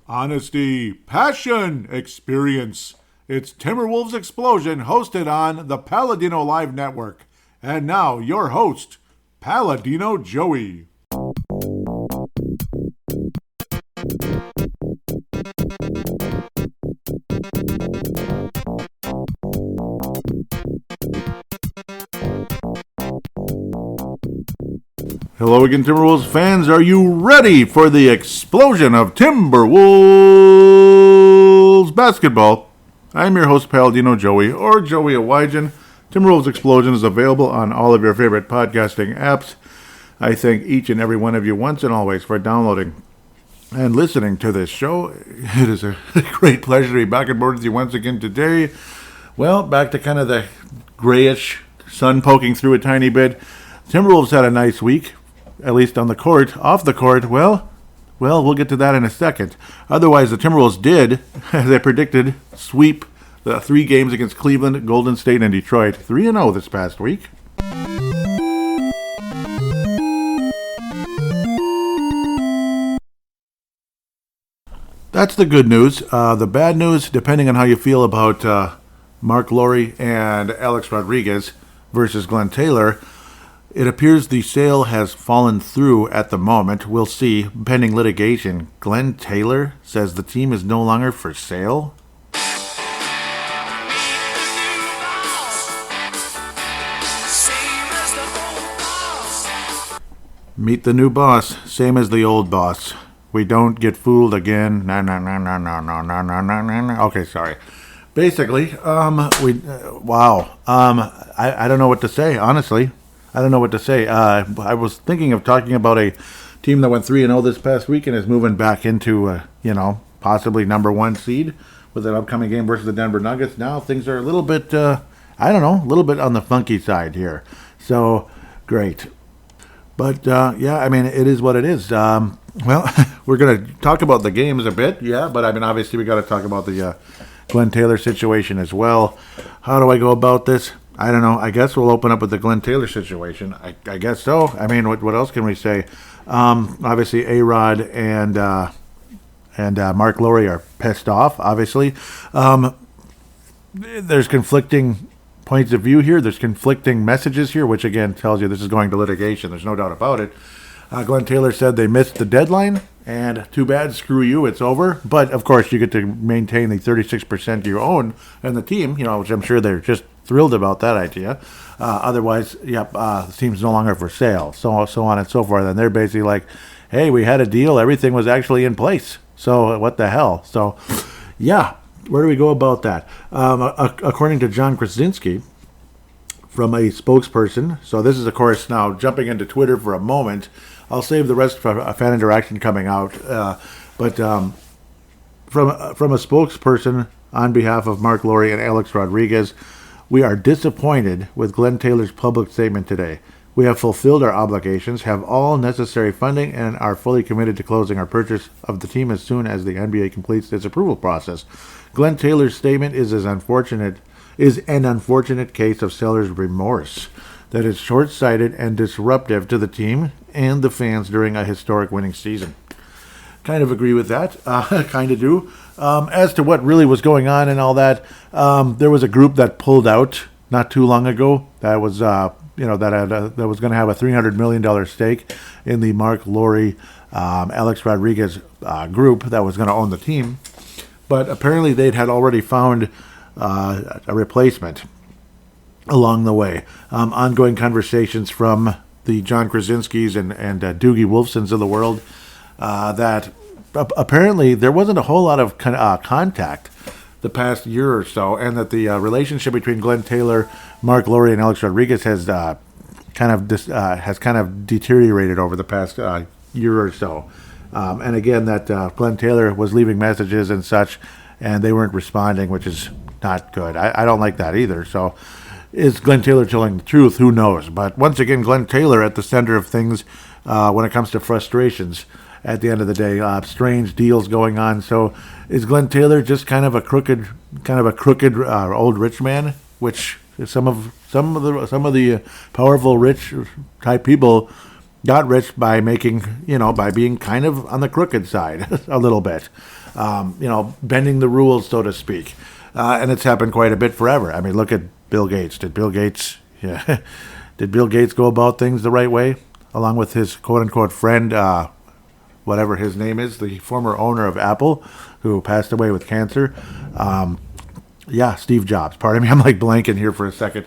Honesty, passion, experience. It's Timberwolves Explosion, hosted on the Paladinolive network. And now, your host, Paladino Joey. Hello again, Timberwolves fans. Are you ready for the explosion of Timberwolves basketball? I'm your host, Paladino Joey, or Joey Awajan. Timberwolves Explosion is available on all of your favorite podcasting apps. I thank each and every one of you once and always for downloading and listening to this show. It is a great pleasure to be back on board with you once again today. Well, back to kind of the grayish sun poking through a tiny bit. Timberwolves had a nice week. At least on the court. Off the court, well, we'll get to that in a second. Otherwise, the Timberwolves did, as I predicted, sweep the 3 games against Cleveland, Golden State, and Detroit. 3-0 this past week. That's the good news. The bad news, depending on how you feel about Mark Lowry and Alex Rodriguez versus Glenn Taylor, it appears the sale has fallen through at the moment. We'll see. Pending litigation. Glenn Taylor says the team is no longer for sale. Meet the new boss. Same as the old boss. We don't get fooled again. No. Okay, sorry. Basically, I don't know what to say, honestly. I don't know what to say. I was thinking of talking about a team that went 3-0 this past week and is moving back into, possibly number 1 seed with an upcoming game versus the Denver Nuggets. Now things are a little bit, a little bit on the funky side here. So, great. But, it is what it is. We're going to talk about the games a bit, but obviously we got to talk about the Glenn Taylor situation as well. How do I go about this? I don't know. I guess we'll open up with the Glenn Taylor situation. I guess so. What else can we say? Obviously, A-Rod and Mark Lowry are pissed off, obviously. There's conflicting points of view here. There's conflicting messages here, which, again, tells you this is going to litigation. There's no doubt about it. Glenn Taylor said they missed the deadline, and too bad, screw you, it's over. But, of course, you get to maintain the 36% you own in the team, which I'm sure they're just thrilled about that idea. Otherwise, the team's no longer for sale, so on and so forth. And they're basically like, hey, we had a deal. Everything was actually in place. So what the hell? So, where do we go about that? According to John Krasinski, from a spokesperson, so this is, of course, now jumping into Twitter for a moment. I'll save the rest for fan interaction coming out. But from a spokesperson on behalf of Mark Lowry and Alex Rodriguez, we are disappointed with Glenn Taylor's public statement today. We have fulfilled our obligations, have all necessary funding, and are fully committed to closing our purchase of the team as soon as the NBA completes its approval process. Glenn Taylor's statement is an unfortunate case of seller's remorse that is short-sighted and disruptive to the team and the fans during a historic winning season. Kind of agree with that. Kind of do. As to what really was going on and all that, there was a group that pulled out not too long ago that was, that was going to have a $300 million stake in the Mark Lowry, Alex Rodriguez group that was going to own the team. But apparently they had already found a replacement along the way. Ongoing conversations from the John Krasinskis and Doogie Wolfsons of the world, that apparently there wasn't a whole lot of contact the past year or so, and that the relationship between Glenn Taylor, Mark Lowry, and Alex Rodriguez has kind of deteriorated over the past year or so. And again, that Glenn Taylor was leaving messages and such, and they weren't responding, which is not good. I don't like that either. So, is Glenn Taylor telling the truth? Who knows? But once again, Glenn Taylor at the center of things when it comes to frustrations. At the end of the day, strange deals going on. So, is Glenn Taylor just kind of a crooked old rich man, which some of the powerful rich type people got rich by making, by being kind of on the crooked side a little bit, bending the rules, so to speak. And it's happened quite a bit forever. I mean, look at Bill Gates. Did Bill Gates go about things the right way, along with his quote unquote friend, whatever his name is, the former owner of Apple, who passed away with cancer? Steve Jobs. Pardon me, I'm like blanking here for a second.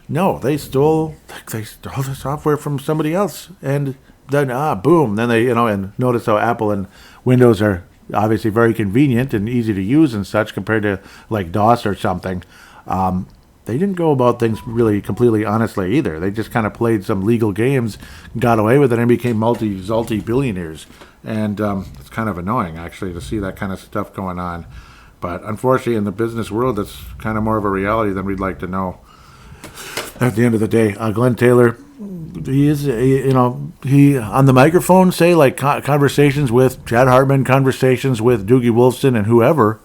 No, they stole the software from somebody else, and then boom. Then they, and notice how Apple and Windows are obviously very convenient and easy to use and such compared to like DOS or something. They didn't go about things really completely honestly either. They just kind of played some legal games, got away with it, and became multi-billionaires. And it's kind of annoying actually to see that kind of stuff going on. But unfortunately, in the business world, that's kind of more of a reality than we'd like to know. At the end of the day, Glenn Taylor, he is, he on the microphone, say like conversations with Chad Hartman, conversations with Doogie Wolfson and whoever.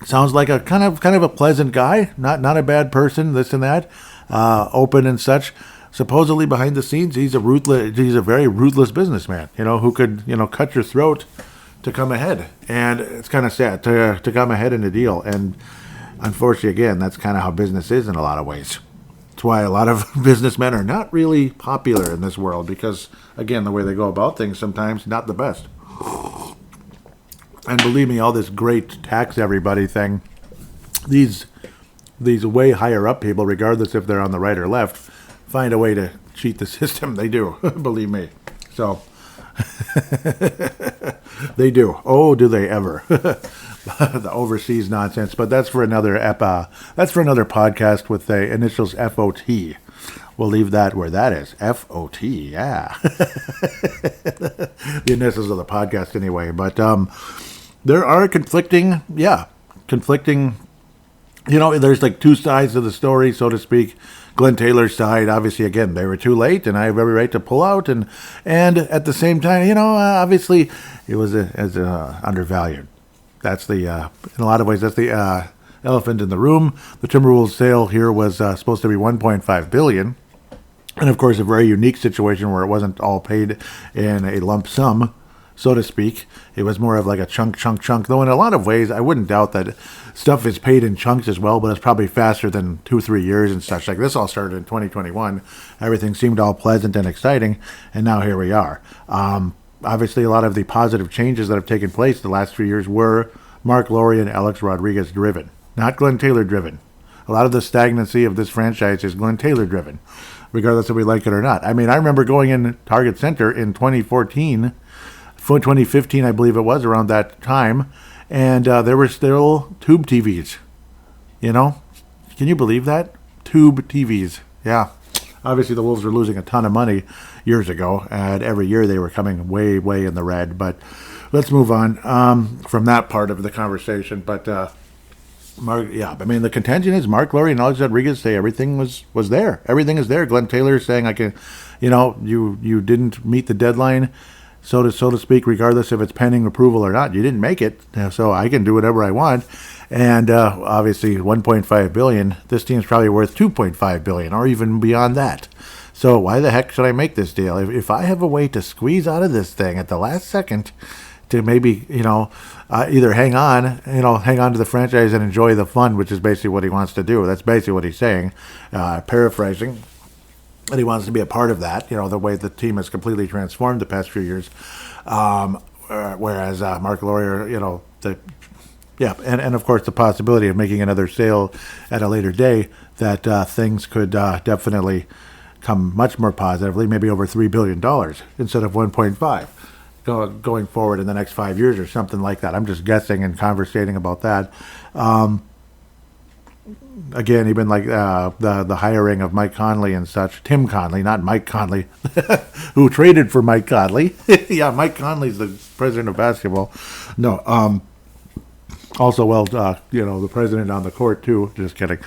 Sounds like a kind of a pleasant guy, not a bad person, this and that, open and such. Supposedly behind the scenes, he's a very ruthless businessman, who could, cut your throat to come ahead. And it's kind of sad to come ahead in a deal. And unfortunately, again, that's kind of how business is in a lot of ways. That's why a lot of businessmen are not really popular in this world because, again, the way they go about things sometimes not the best. And believe me, all this great tax everybody thing, these way higher up people, regardless if they're on the right or left, find a way to cheat the system. They do, believe me. So they do. Oh, do they ever? The overseas nonsense, but that's for another podcast with the initials FOT. We'll leave that where that is. FOT, yeah. The initials of the podcast anyway. But there are conflicting, there's like two sides of the story, so to speak. Glenn Taylor's side, obviously, again, they were too late, and I have every right to pull out. And at the same time, obviously, it was undervalued. That's in a lot of ways, that's the elephant in the room. The Timberwolves sale here was supposed to be $1.5 billion. And of course, a very unique situation where it wasn't all paid in a lump sum, so to speak. It was more of like a chunk. Though in a lot of ways, I wouldn't doubt that stuff is paid in chunks as well, but it's probably faster than 2-3 years and such. Like this all started in 2021. Everything seemed all pleasant and exciting, and now here we are. Obviously, a lot of the positive changes that have taken place the last few years were Mark Lowry and Alex Rodriguez driven, not Glenn Taylor driven. A lot of the stagnancy of this franchise is Glenn Taylor driven, regardless if we like it or not. I mean, I remember going in Target Center in 2015, I believe it was, around that time, and there were still tube TVs. Can you believe that? Tube TVs, yeah. Obviously, the Wolves were losing a ton of money years ago, and every year they were coming way, way in the red. But let's move on from that part of the conversation. But, the contention is Mark Lowry and Alex Rodriguez say everything was there. Everything is there. Glenn Taylor is saying, you didn't meet the deadline, so to speak, regardless if it's pending approval or not. You didn't make it, so I can do whatever I want. And obviously, $1.5 billion. This team's probably worth $2.5 billion, or even beyond that. So why the heck should I make this deal? If I have a way to squeeze out of this thing at the last second, to maybe either hang on to the franchise and enjoy the fun, which is basically what he wants to do. That's basically what he's saying, paraphrasing. And he wants to be a part of that. The way the team has completely transformed the past few years. Whereas Mark Lowry, and of course the possibility of making another sale at a later day, that things could definitely come much more positively, maybe over $3 billion instead of 1.5 going forward in the next 5 years or something like that. I'm just guessing and conversating about that. Again, even like the hiring of Mike Conley and such. Tim Conley, not Mike Conley, who traded for Mike Conley. Yeah, Mike Conley's the president of basketball. No, also, the president on the court, too. Just kidding.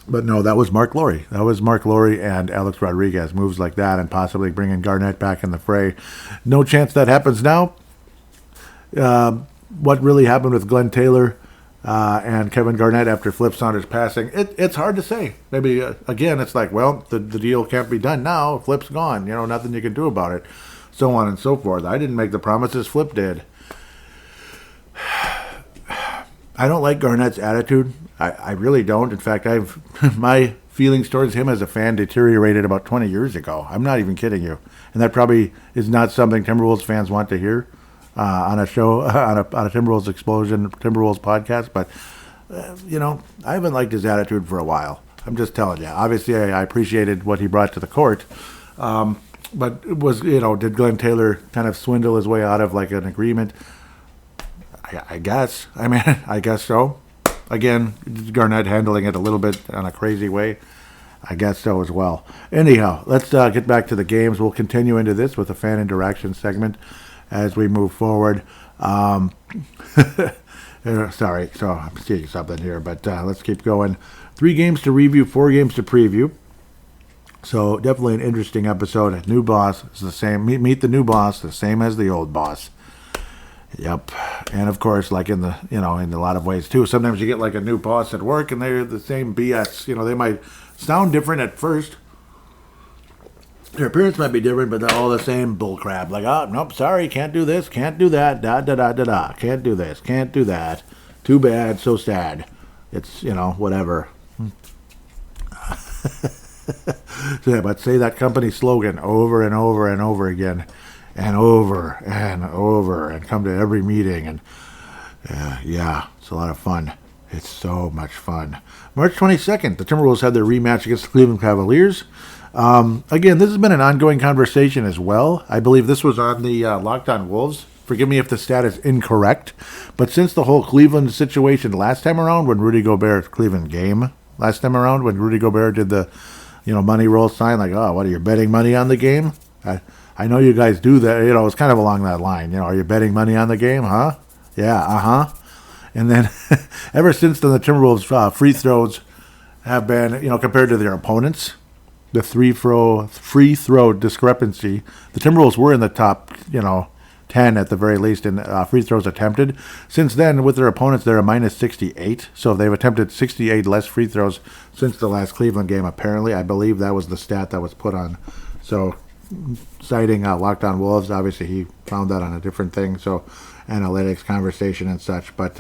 But no, that was Mark Lowry. That was Mark Lowry and Alex Rodriguez. Moves like that and possibly bringing Garnett back in the fray. No chance that happens now. What really happened with Glenn Taylor, and Kevin Garnett after Flip Saunders passing. It's hard to say. Maybe, again, it's like, well, the deal can't be done now. Flip's gone. Nothing you can do about it. So on and so forth. I didn't make the promises. Flip did. I don't like Garnett's attitude. I really don't. In fact, my feelings towards him as a fan deteriorated about 20 years ago. I'm not even kidding you. And that probably is not something Timberwolves fans want to hear on a show, on a Timberwolves Explosion, Timberwolves podcast. But, I haven't liked his attitude for a while. I'm just telling you. Obviously, I appreciated what he brought to the court. But it was, did Glenn Taylor kind of swindle his way out of like an agreement? I guess. I guess so. Again, Garnett handling it a little bit in a crazy way. I guess so as well. Anyhow, let's get back to the games. We'll continue into this with the fan interaction segment as we move forward. Sorry, so I'm seeing something here, but let's keep going. 3 games to review, 4 games to preview. So definitely an interesting episode. New boss is the same. Meet the new boss, the same as the old boss. Yep. And of course, like in the, in a lot of ways too, sometimes you get like a new boss at work and they're the same BS. They might sound different at first. Their appearance might be different, but they're all the same bullcrap. Like, oh, nope, sorry, can't do this, can't do that, da-da-da-da-da. Can't do this, can't do that. Too bad, so sad. It's, whatever. So, yeah, but say that company slogan over and over and over again. And over and over, and come to every meeting, and yeah, it's a lot of fun. It's so much fun. March 22nd, the Timberwolves had their rematch against the Cleveland Cavaliers. Again, this has been an ongoing conversation as well. I believe this was on the Locked On Wolves. Forgive me if the stat is incorrect, but since the whole Cleveland situation last time around, when Rudy Gobert Cleveland game last time around, when Rudy Gobert did the money roll sign, like, oh, what are you betting money on the game? I know you guys do that. It's kind of along that line. Are you betting money on the game, huh? Yeah, And then ever since then, the Timberwolves' free throws have been, compared to their opponents, the free throw discrepancy. The Timberwolves were in the top, 10 at the very least in free throws attempted. Since then, with their opponents, they're a minus 68. So they've attempted 68 less free throws since the last Cleveland game, apparently. I believe that was the stat that was put on. So citing Locked On Wolves, obviously he found that on a different thing, so analytics conversation and such. But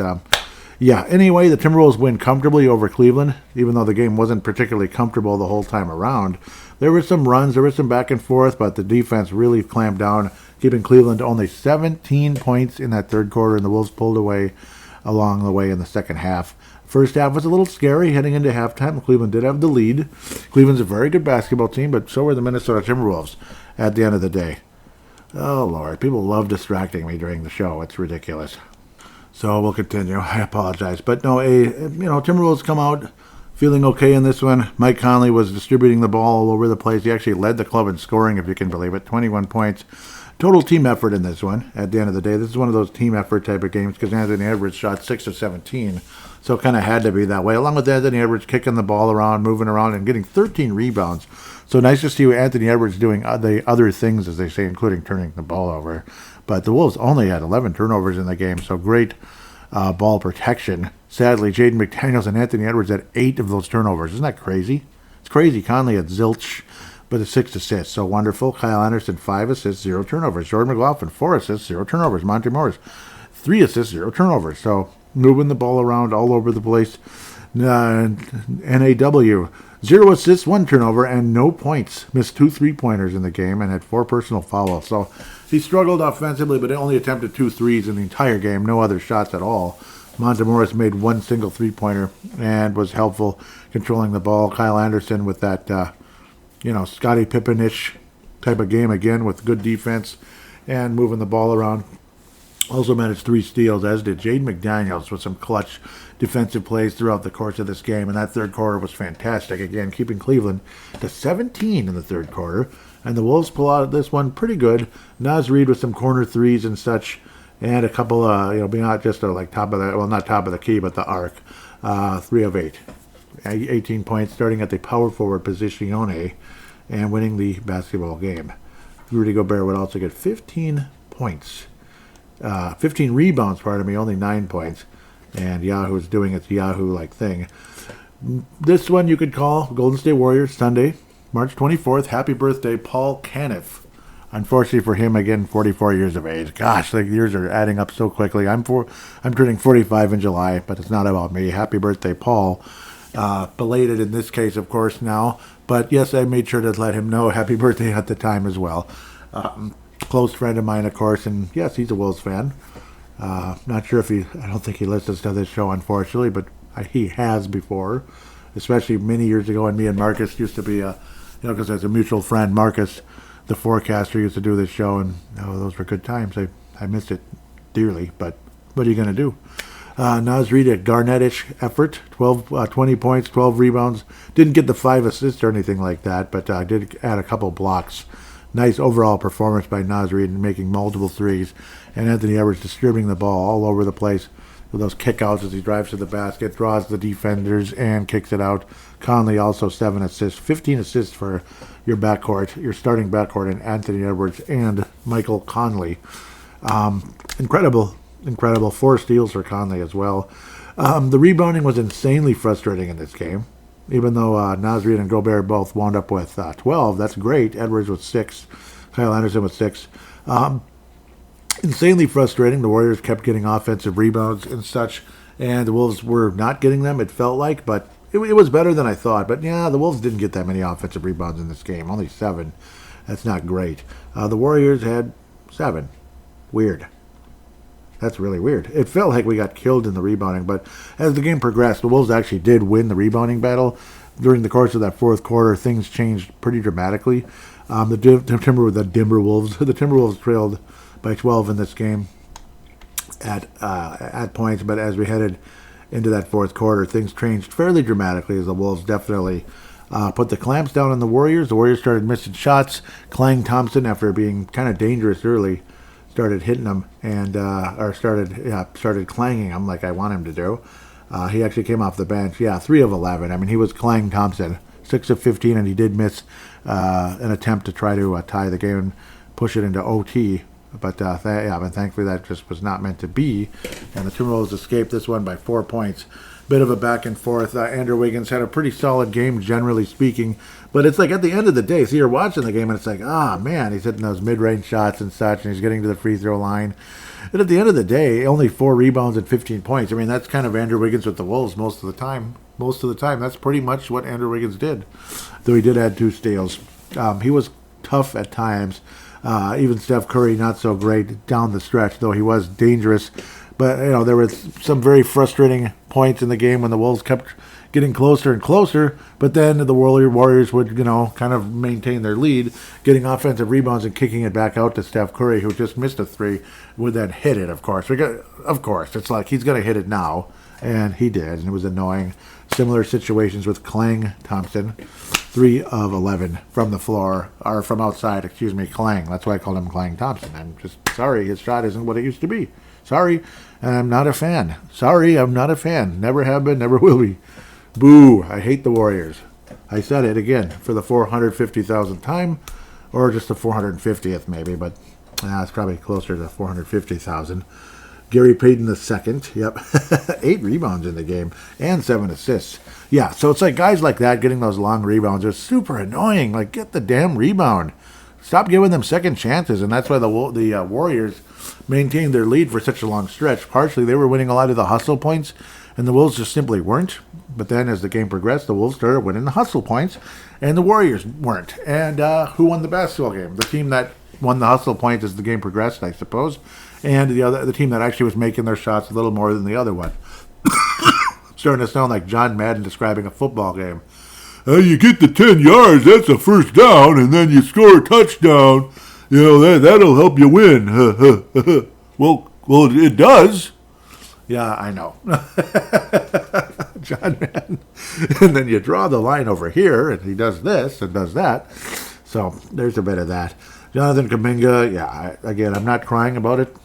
anyway, the Timberwolves win comfortably over Cleveland, even though the game wasn't particularly comfortable the whole time around. There were some runs, there was some back and forth, but the defense really clamped down, keeping Cleveland to only 17 points in that third quarter, and the Wolves pulled away along the way in the second half. First half was a little scary heading into halftime. Cleveland did have the lead. Cleveland's a very good basketball team, but so are the Minnesota Timberwolves at the end of the day. Oh, Lord. People love distracting me during the show. It's ridiculous. So we'll continue. I apologize. But no, Timberwolves come out feeling okay in this one. Mike Conley was distributing the ball all over the place. He actually led the club in scoring, if you can believe it. 21 points. Total team effort in this one at the end of the day. This is one of those team effort type of games because Anthony Edwards shot 6 of 17. So it kind of had to be that way. Along with Anthony Edwards kicking the ball around, moving around, and getting 13 rebounds. So nice to see Anthony Edwards doing the other things, as they say, including turning the ball over. But the Wolves only had 11 turnovers in the game, so great ball protection. Sadly, Jaden McDaniels and Anthony Edwards had 8 of those turnovers. Isn't that crazy? It's crazy. Conley had zilch, but it's 6 assists. So wonderful. Kyle Anderson, 5 assists, 0 turnovers. Jordan McLaughlin, 4 assists, 0 turnovers. Monty Morris, 3 assists, 0 turnovers. So moving the ball around all over the place. NAW, 0 assists, 1 turnover, and no points. Missed 2 3-pointers in the game and had 4 personal fouls. So he struggled offensively, but only attempted 2 threes in the entire game. No other shots at all. Monty Morris made 1 single 3-pointer and was helpful controlling the ball. Kyle Anderson with that, Scottie Pippen-ish type of game again with good defense and moving the ball around. Also managed 3 steals, as did Jaden McDaniels, with some clutch defensive plays throughout the course of this game. And that third quarter was fantastic. Again, keeping Cleveland to 17 in the third quarter. And the Wolves pull out this one pretty good. Naz Reid with some corner threes and such. And a couple, being out just like top of the, well, not top of the key, but the arc. 3 of 8. 18 points, starting at the power forward position, and winning the basketball game. Rudy Gobert would also get 15 points. 15 rebounds, only 9 points. and Yahoo's doing its Yahoo-like thing. This one you could call Golden State Warriors Sunday, March 24th. Happy birthday, Paul Caniff. Unfortunately for him, again, 44 years of age. Gosh, the years are adding up so quickly. I'm turning 45 in July, but it's not about me. Happy birthday, Paul. Belated in this case, of course, now. But yes, I made sure to let him know happy birthday at the time as well. Close friend of mine, of course, and yes, he's a Wolves fan. Not sure if I don't think he listens to this show, unfortunately, but he has before, especially many years ago. And me and Marcus used to be, because as a mutual friend, Marcus, the forecaster, used to do this show, and those were good times. I missed it dearly, but what are you going to do? Naz Reid, a Garnett-ish effort, 20 points, 12 rebounds. Didn't get the 5 assists or anything like that, but did add a couple blocks. Nice overall performance by Naz Reid, making multiple threes. And Anthony Edwards distributing the ball all over the place with those kickouts as he drives to the basket, draws the defenders, and kicks it out. Conley also 7 assists, 15 assists for your backcourt, your starting backcourt, and Anthony Edwards and Michael Conley. Incredible. 4 steals for Conley as well. The rebounding was insanely frustrating in this game. Even though Naz Reid and Gobert both wound up with 12, that's great. Edwards with 6, Kyle Anderson with 6. Insanely frustrating. The Warriors kept getting offensive rebounds and such, and the Wolves were not getting them, it felt like, but it was better than I thought. But yeah, the Wolves didn't get that many offensive rebounds in this game, only 7. That's not great. The Warriors had 7. Weird. That's really weird. It felt like we got killed in the rebounding, but as the game progressed, the Wolves actually did win the rebounding battle. During the course of that fourth quarter, things changed pretty dramatically. The Timberwolves trailed by 12 in this game at points, but as we headed into that fourth quarter, things changed fairly dramatically as the Wolves definitely put the clamps down on the Warriors. The Warriors started missing shots. Klay Thompson, after being kind of dangerous early, started hitting them and started clanging them like I want him to do. He actually came off the bench. 3 of 11. I mean, he was Klay Thompson, 6 of 15, and he did miss an attempt to try to tie the game and push it into OT. But thankfully that just was not meant to be. And the Timberwolves escaped this one by 4 points. Bit of a back and forth. Andrew Wiggins had a pretty solid game, generally speaking. But it's like at the end of the day, so you're watching the game and it's like, man, he's hitting those mid-range shots and such, and he's getting to the free throw line. And at the end of the day, only 4 rebounds and 15 points. I mean, that's kind of Andrew Wiggins with the Wolves most of the time. That's pretty much what Andrew Wiggins did. Though he did add 2 steals. He was tough at times. Even Steph Curry, not so great down the stretch, though he was dangerous. But, there were some very frustrating points in the game when the Wolves kept getting closer and closer, but then the Warriors would, kind of maintain their lead, getting offensive rebounds and kicking it back out to Steph Curry, who just missed a 3, would then hit it, of course. It's like he's going to hit it now, and he did, and it was annoying. Similar situations with Klay Thompson, 3 of 11 from the floor, or from outside, Klay. That's why I called him Klay Thompson. I'm just sorry, his shot isn't what it used to be. Sorry, I'm not a fan. Never have been, never will be. Boo, I hate the Warriors. I said it again for the 450,000th time, or just the 450th maybe, but it's probably closer to 450,000. Gary Payton II, 8 rebounds in the game and 7 assists. Yeah, so it's like guys like that getting those long rebounds are super annoying. Like, get the damn rebound. Stop giving them second chances, and that's why the Warriors maintained their lead for such a long stretch. Partially, they were winning a lot of the hustle points, and the Wolves just simply weren't. But then as the game progressed, the Wolves started winning the hustle points, and the Warriors weren't. And who won the basketball game? The team that won the hustle points as the game progressed, I suppose, and the team that actually was making their shots a little more than the other one. Starting to sound like John Madden describing a football game. You get the 10 yards, that's a first down, and then you score a touchdown. That'll help you win. Well, it does. Yeah, I know. John Madden. And then you draw the line over here, and he does this and does that. So there's a bit of that. Jonathan Kuminga, again, I'm not crying about it.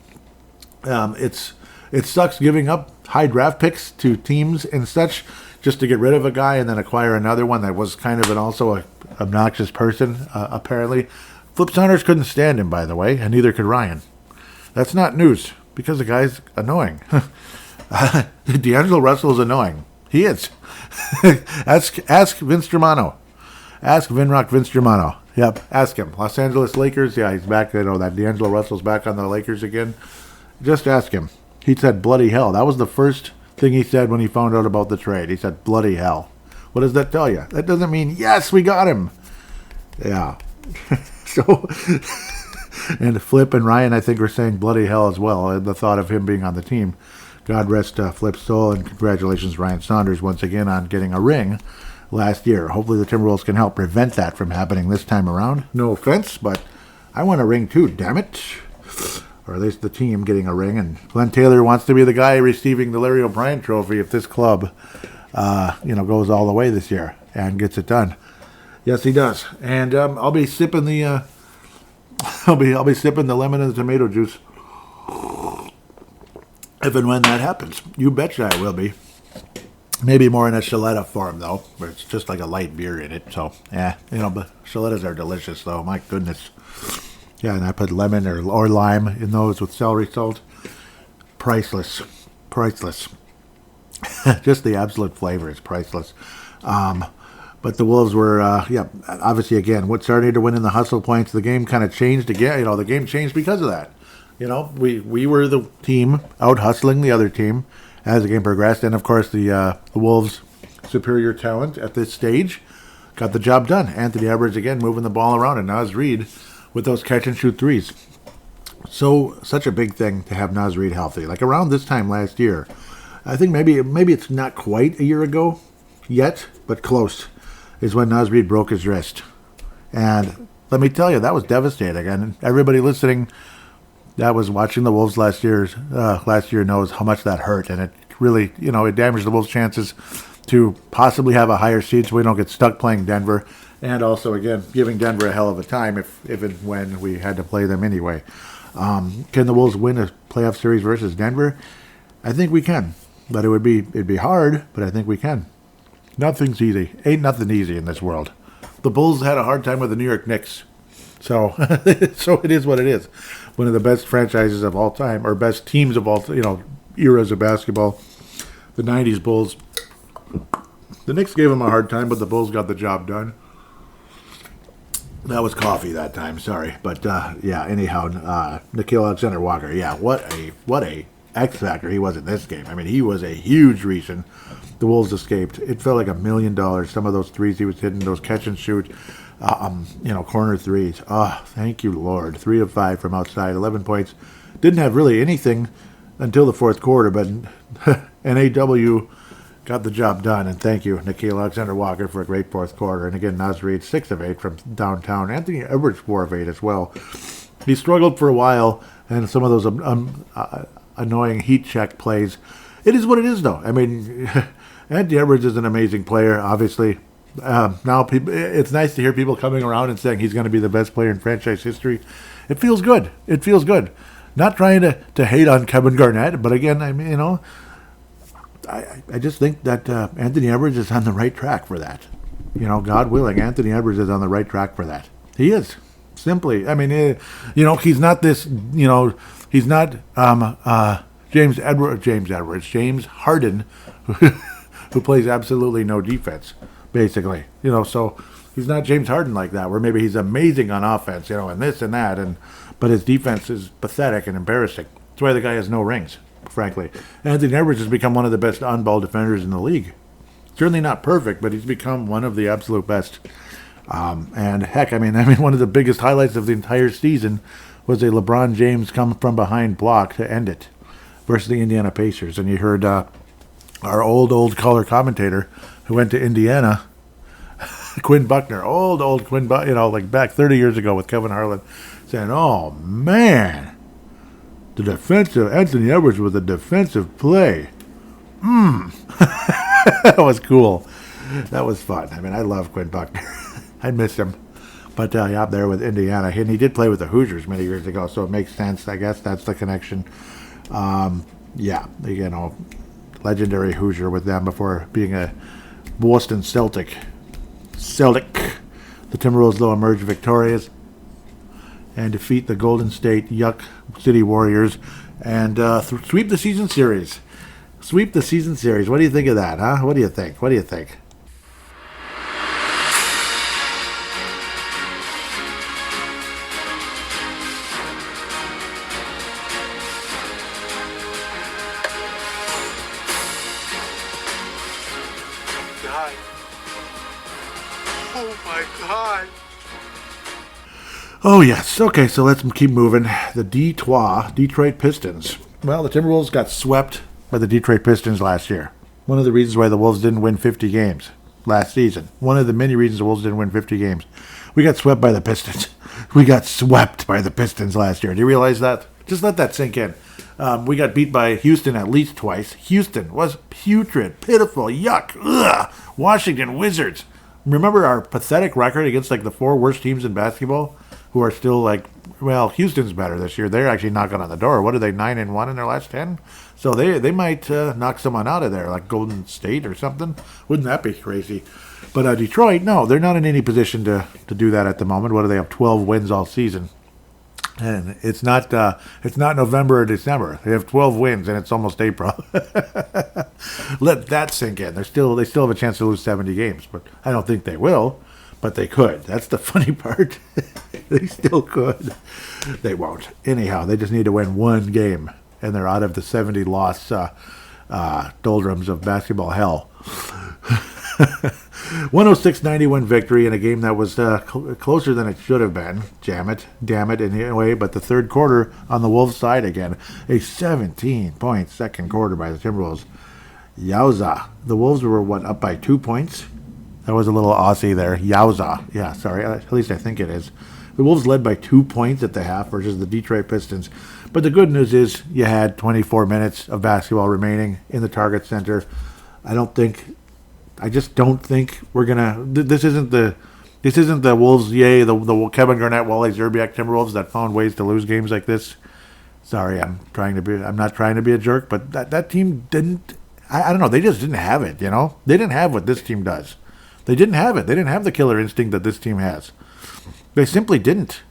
It sucks giving up high draft picks to teams and such just to get rid of a guy and then acquire another one that was kind of an obnoxious person, apparently. Flip Saunders couldn't stand him, by the way, and neither could Ryan. That's not news, because the guy's annoying. D'Angelo Russell is annoying. He is. ask Vince Germano. Ask Vinrock Vince Germano. Yep, ask him. Los Angeles Lakers, yeah, he's back. You know, that D'Angelo Russell's back on the Lakers again. Just ask him. He said, bloody hell. That was the first thing he said when he found out about the trade. He said, bloody hell. What does that tell you? That doesn't mean, yes, we got him. Yeah. So, and Flip and Ryan, I think, were saying bloody hell as well, at the thought of him being on the team. God rest Flip's soul, and congratulations, Ryan Saunders, once again on getting a ring last year. Hopefully the Timberwolves can help prevent that from happening this time around. No offense, but I want a ring too, damn it. Or at least the team getting a ring. And Glenn Taylor wants to be the guy receiving the Larry O'Brien trophy if this club, goes all the way this year and gets it done. Yes, he does. And I'll be sipping the I'll be sipping the lemon and the tomato juice if and when that happens. You betcha I will be. Maybe more in a Shaletta form, though, where it's just like a light beer in it. So, yeah, but Shalettas are delicious, though. My goodness. Yeah, and I put lemon or lime in those with celery salt. Priceless. Just the absolute flavor is priceless. But the Wolves were, obviously, again, what started to win in the hustle points. The game kind of changed again. The game changed because of that. We were the team out hustling the other team as the game progressed, and of course the Wolves' superior talent at this stage got the job done. Anthony Edwards again moving the ball around, and Naz Reid with those catch and shoot threes. So such a big thing to have Naz Reid healthy. Like around this time last year, I think maybe it's not quite a year ago yet, but close, is when Naz Reid broke his wrist, and let me tell you, that was devastating. And everybody listening that was watching the Wolves last year knows how much that hurt, and it really, it damaged the Wolves' chances to possibly have a higher seed so we don't get stuck playing Denver, and also, again, giving Denver a hell of a time if and when we had to play them anyway. Can the Wolves win a playoff series versus Denver? I think we can, but it'd be hard, but I think we can. Nothing's easy. Ain't nothing easy in this world. The Bulls had a hard time with the New York Knicks. So it is what it is. One of the best franchises of all time, or best teams of all, eras of basketball. The 90s Bulls. The Knicks gave them a hard time, but the Bulls got the job done. That was coffee that time, sorry. But, anyhow, Nickeil Alexander-Walker, what a X factor he was in this game. I mean, he was a huge reason the Wolves escaped. It felt like $1 million. Some of those threes he was hitting, those catch and shoot, corner threes. Oh, thank you, Lord. 3 of 5 from outside, 11 points. Didn't have really anything until the fourth quarter, but NAW got the job done. And thank you, Nickeil Alexander-Walker, for a great fourth quarter. And again, Naz Reid, 6 of 8 from downtown. Anthony Edwards, 4 of 8 as well. He struggled for a while, and some of those annoying heat check plays. It is what it is, though. I mean, Anthony Edwards is an amazing player, obviously. Now, it's nice to hear people coming around and saying he's going to be the best player in franchise history. It feels good. Not trying to hate on Kevin Garnett, but again, I mean, I just think that Anthony Edwards is on the right track for that. God willing, Anthony Edwards is on the right track for that. He is. Simply, I mean, he's not this, he's not James Harden, who plays absolutely no defense, basically. So he's not James Harden like that, where maybe he's amazing on offense, and this and that, but his defense is pathetic and embarrassing. That's why the guy has no rings, frankly. Anthony Edwards has become one of the best on-ball defenders in the league. Certainly not perfect, but he's become one of the absolute best. And heck, I mean, one of the biggest highlights of the entire season was a LeBron James come from behind block to end it versus the Indiana Pacers. And you heard our old color commentator who went to Indiana, Quinn Buckner, old Quinn Buckner, like back 30 years ago with Kevin Harlan, saying, "Oh man, Anthony Edwards with a defensive play." That was cool. That was fun. I mean, I love Quinn Buckner. I miss him. But up there with Indiana. And he did play with the Hoosiers many years ago, so it makes sense. I guess that's the connection. Legendary Hoosier with them before being a Boston Celtic. The Timberwolves, though, emerge victorious and defeat the Golden State Yuck City Warriors and sweep the season series. Sweep the season series. What do you think of that, huh? What do you think? What do you think? God. Oh my God. Oh, yes. Okay, so let's keep moving. The Detroit Pistons. Well, the Timberwolves got swept by the Detroit Pistons last year. One of the reasons why the Wolves didn't win 50 games last season. One of the many reasons the Wolves didn't win 50 games. We got swept by the Pistons. We got swept by the Pistons last year. Do you realize that? Just let that sink in. We got beat by Houston at least twice. Houston was putrid, pitiful, yuck, ugh. Washington Wizards. Remember our pathetic record against like the 4 worst teams in basketball, who are still like, well, Houston's better this year. They're actually knocking on the door. What are they, 9-1 in their last 10? So they might knock someone out of there, like Golden State or something. Wouldn't that be crazy? But Detroit, no, they're not in any position to do that at the moment. What do they have? 12 wins all season. And it's not November or December. They have 12 wins, and it's almost April. Let that sink in. They still have a chance to lose 70 games, but I don't think they will. But they could. That's the funny part. They still could. They won't. Anyhow, they just need to win one game, and they're out of the 70-loss doldrums of basketball hell. 106-91 victory in a game that was closer than it should have been. Damn it in a way. But the third quarter on the Wolves side again. A 17-point second quarter by the Timberwolves. Yowza. The Wolves were, up by 2 points? That was a little Aussie there. Yowza. Yeah, sorry. At least I think it is. The Wolves led by 2 points at the half versus the Detroit Pistons. But the good news is you had 24 minutes of basketball remaining in the Target Center. I just don't think we're gonna. This isn't the Wolves. Yay, the Kevin Garnett, Wally Szczerbiak Timberwolves that found ways to lose games like this. Sorry, I'm not trying to be a jerk, but that team didn't. I don't know. They just didn't have it. You know, they didn't have what this team does. They didn't have it. They didn't have the killer instinct that this team has. They simply didn't.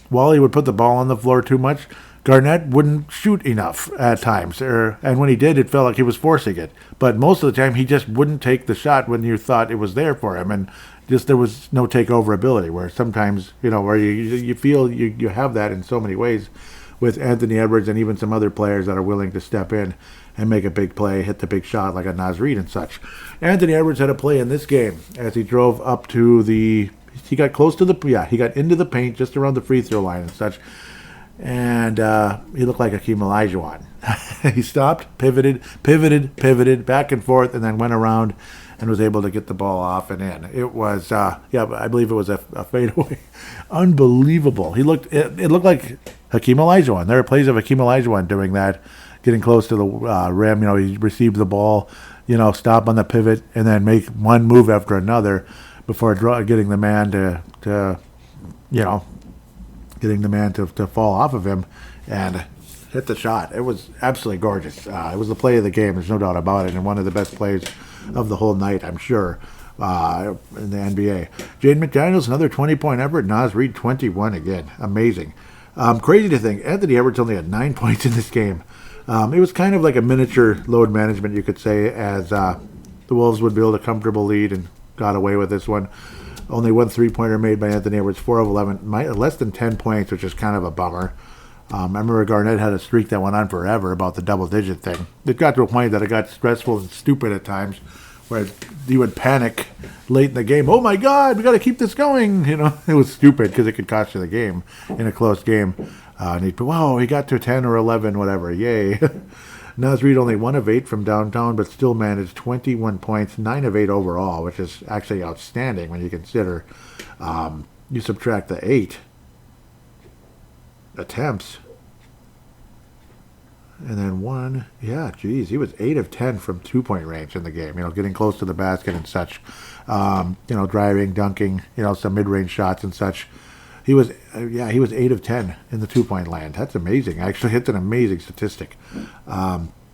Wally would put the ball on the floor too much. Garnett wouldn't shoot enough at times, and when he did, it felt like he was forcing it. But most of the time, he just wouldn't take the shot when you thought it was there for him, and just there was no takeover ability. Where sometimes, where you feel you have that in so many ways with Anthony Edwards and even some other players that are willing to step in and make a big play, hit the big shot like a Naz Reid and such. Anthony Edwards had a play in this game as he drove up to he got close to he got into the paint just around the free throw line and such. And he looked like Hakeem Olajuwon. He stopped, pivoted, back and forth, and then went around and was able to get the ball off and in. It was, I believe it was a fadeaway. Unbelievable. It looked like Hakeem Olajuwon. There are plays of Hakeem Olajuwon doing that, getting close to the rim. He received the ball, stop on the pivot, and then make one move after another before getting the man to fall off of him and hit the shot. It was absolutely gorgeous. It was the play of the game. There's no doubt about it, and one of the best plays of the whole night, I'm sure, in the NBA. Jaden McDaniels, another 20-point effort. Naz Reid, 21 again. Amazing. Crazy to think, Anthony Edwards only had 9 points in this game. It was kind of like a miniature load management, you could say, as the Wolves would build a comfortable lead and got away with this one. Only one three-pointer made by Anthony Edwards, 4 of 11, less than 10 points, which is kind of a bummer. I remember Garnett had a streak that went on forever about the double-digit thing. It got to a point that it got stressful and stupid at times, where he would panic late in the game. Oh, my God, we got to keep this going. It was stupid because it could cost you the game in a close game. And he got to 10 or 11, whatever. Yay. Naz Reid only 1 of 8 from downtown, but still managed 21 points, 9 of 8 overall, which is actually outstanding when you consider you subtract the 8 attempts. And then 1, he was 8 of 10 from 2-point range in the game, getting close to the basket and such. Driving, dunking, some mid-range shots and such. He was 8 of 10 in the 2-point land. That's amazing. Actually, it's an amazing statistic.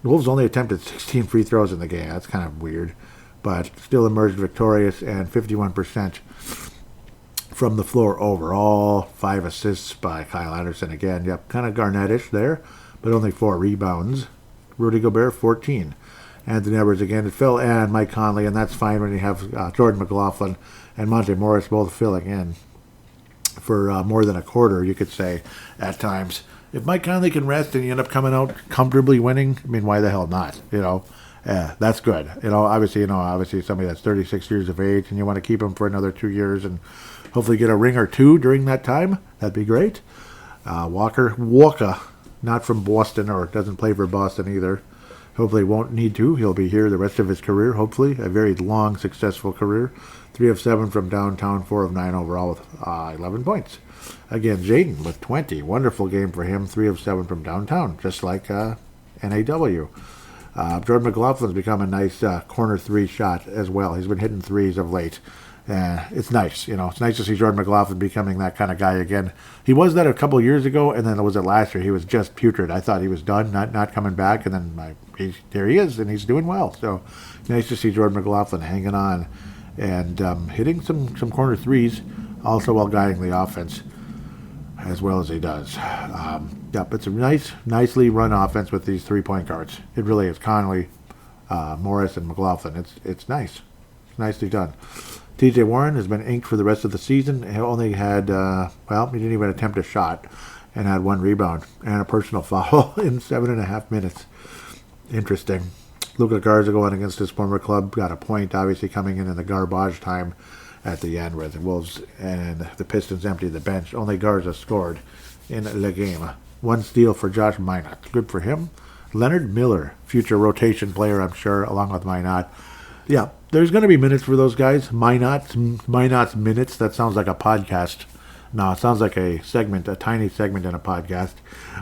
Wolves only attempted 16 free throws in the game. That's kind of weird, but still emerged victorious, and 51% from the floor overall. 5 assists by Kyle Anderson again. Yep, kind of Garnett-ish there, but only 4 rebounds. Rudy Gobert, 14. Anthony Edwards again to fill, and Mike Conley, and that's fine when you have Jordan McLaughlin and Monte Morris both filling in for more than a quarter, you could say, at times. If Mike Conley can rest and you end up coming out comfortably winning, I mean, why the hell not? That's good. Obviously somebody that's 36 years of age and you want to keep him for another 2 years and hopefully get a ring or two during that time. That'd be great. Walker, not from Boston, or doesn't play for Boston either. Hopefully won't need to. He'll be here the rest of his career, hopefully. A very long, successful career. 3 of 7 from downtown, 4 of 9 overall with 11 points. Again, Jaden with 20. Wonderful game for him. 3 of 7 from downtown, just like NAW. Jordan McLaughlin's become a nice corner 3 shot as well. He's been hitting threes of late. It's nice. It's nice to see Jordan McLaughlin becoming that kind of guy again. He was that a couple years ago, and then was it last year? He was just putrid. I thought he was done, not coming back, and then there he is, and he's doing well. So nice to see Jordan McLaughlin hanging on and hitting some corner threes, also while guiding the offense as well as he does. It's a nicely run offense with these 3-point guards. It really is. Conley, Morris, and McLaughlin. It's nice. It's nicely done. TJ Warren has been inked for the rest of the season. He only had, he didn't even attempt a shot and had 1 rebound and a personal foul in 7.5 minutes. Interesting. Luka Garza going against his former club, got a point, obviously coming in the garbage time at the end where the Wolves and the Pistons emptied the bench. Only Garza scored in the game. 1 steal for Josh Minot. Good for him. Leonard Miller, future rotation player, I'm sure, along with Minot. Yeah, there's going to be minutes for those guys. Minot's minutes. That sounds like a podcast. No, it sounds like a tiny segment in a podcast.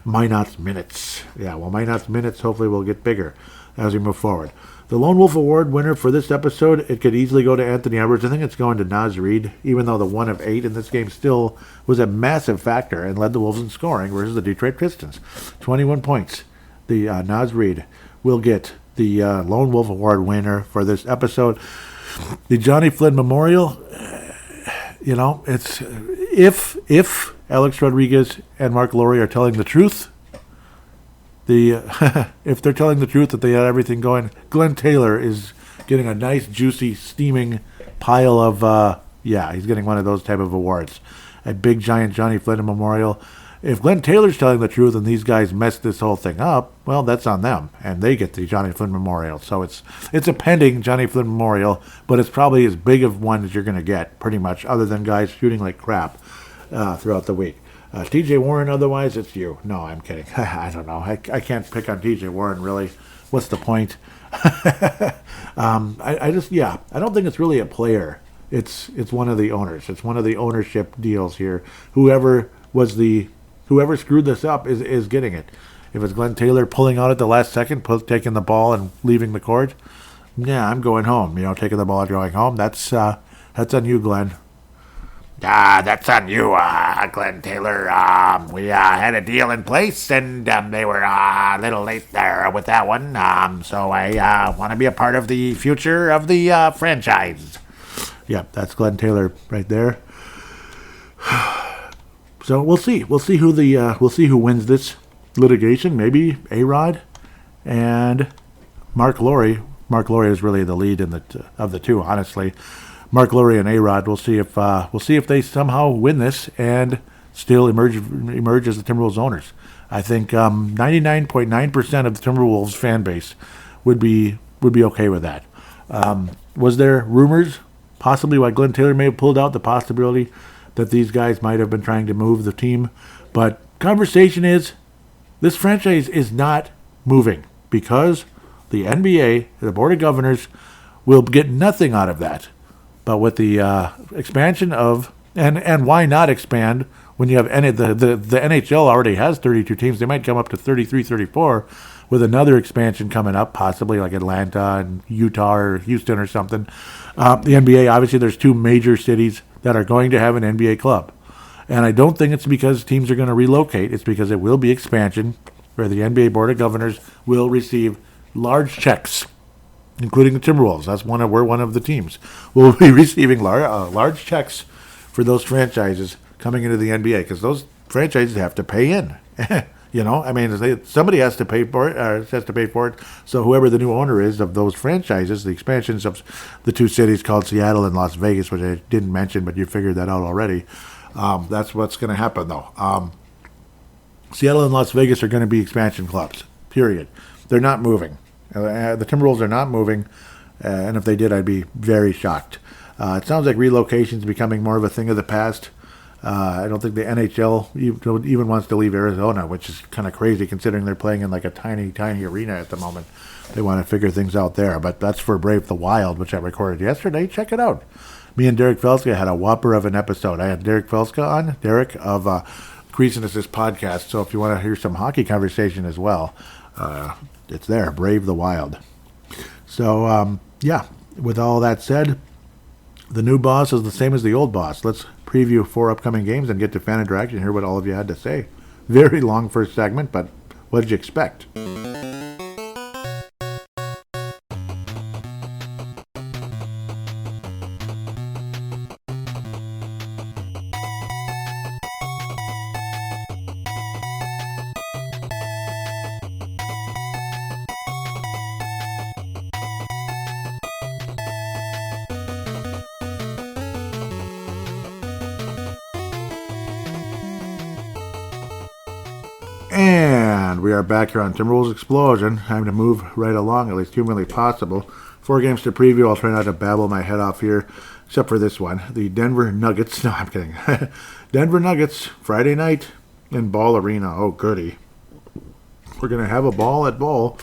Minot's minutes. Yeah, well, Minot's minutes hopefully will get bigger as we move forward. The Lone Wolf Award winner for this episode, it could easily go to Anthony Edwards. I think it's going to Naz Reid, even though the 1 of 8 in this game still was a massive factor and led the Wolves in scoring versus the Detroit Pistons. 21 points. The Naz Reid will get the Lone Wolf Award winner for this episode. The Johnny Flynn Memorial, it's if Alex Rodriguez and Mark Lowry are telling the truth, if they're telling the truth that they had everything going, Glenn Taylor is getting a nice, juicy, steaming pile of, he's getting one of those type of awards. A big, giant Johnny Flynn Memorial. If Glenn Taylor's telling the truth and these guys messed this whole thing up, well, that's on them, and they get the Johnny Flynn Memorial. So it's a pending Johnny Flynn Memorial, but it's probably as big of one as you're going to get, pretty much, other than guys shooting like crap throughout the week. TJ Warren, otherwise, it's you. No, I'm kidding. I don't know. I can't pick on TJ Warren, really. What's the point? I don't think it's really a player. It's one of the owners. It's one of the ownership deals here. Whoever screwed this up is getting it. If it's Glenn Taylor pulling out at the last second, taking the ball and leaving the court, I'm going home. Taking the ball and going home. That's on you, Glenn. That's on you, Glenn Taylor. We had a deal in place, and they were a little late there with that one. So I want to be a part of the future of the franchise. Yep, that's Glenn Taylor right there. So we'll see. We'll see who wins this litigation. Maybe A-Rod and Mark Lowry. Mark Lowry is really the lead of the two, honestly. Mark Lowry and A-Rod. We'll see if they somehow win this and still emerge as the Timberwolves owners. I think 99.9% of the Timberwolves fan base would be okay with that. Was there rumors, possibly why Glenn Taylor may have pulled out the possibility that these guys might have been trying to move the team? But conversation is, this franchise is not moving because the NBA, the Board of Governors, will get nothing out of that. But with the expansion of, and why not expand when you have the NHL already has 32 teams. They might come up to 33, 34 with another expansion coming up, possibly like Atlanta and Utah or Houston or something. The NBA, obviously there's 2 major cities that are going to have an NBA club. And I don't think it's because teams are going to relocate. It's because it will be expansion where the NBA Board of Governors will receive large checks, including the Timberwolves. We're one of the teams. We'll be receiving large checks for those franchises coming into the NBA because those franchises have to pay in. You know, I mean, somebody has to pay for it, or has to pay for it. So whoever the new owner is of those franchises, the expansions of the two cities called Seattle and Las Vegas, which I didn't mention, but you figured that out already. That's what's going to happen, though. Seattle and Las Vegas are going to be expansion clubs, period. They're not moving. The Timberwolves are not moving, and if they did, I'd be very shocked. It sounds like relocation is becoming more of a thing of the past. I don't think the NHL even wants to leave Arizona, which is kind of crazy considering they're playing in like a tiny, tiny arena at the moment. They want to figure things out there, but that's for Brave the Wild, which I recorded yesterday. Check it out. Me and Derek Felska had a whopper of an episode. I had Derek Felska on, Derek of Creasiness' podcast, so if you want to hear some hockey conversation as well, it's there, Brave the Wild. So, yeah, with all that said, the new boss is the same as the old boss. Let's preview 4 upcoming games and get to fan interaction and hear what all of you had to say. Very long first segment, but what did you expect? And we are back here on Timberwolves Explosion. Time to move right along, at least humanly possible. 4 games to preview. I'll try not to babble my head off here, except for this one. The Denver Nuggets. No, I'm kidding. Denver Nuggets, Friday night in Ball Arena. Oh, goody. We're going to have a ball at Ball.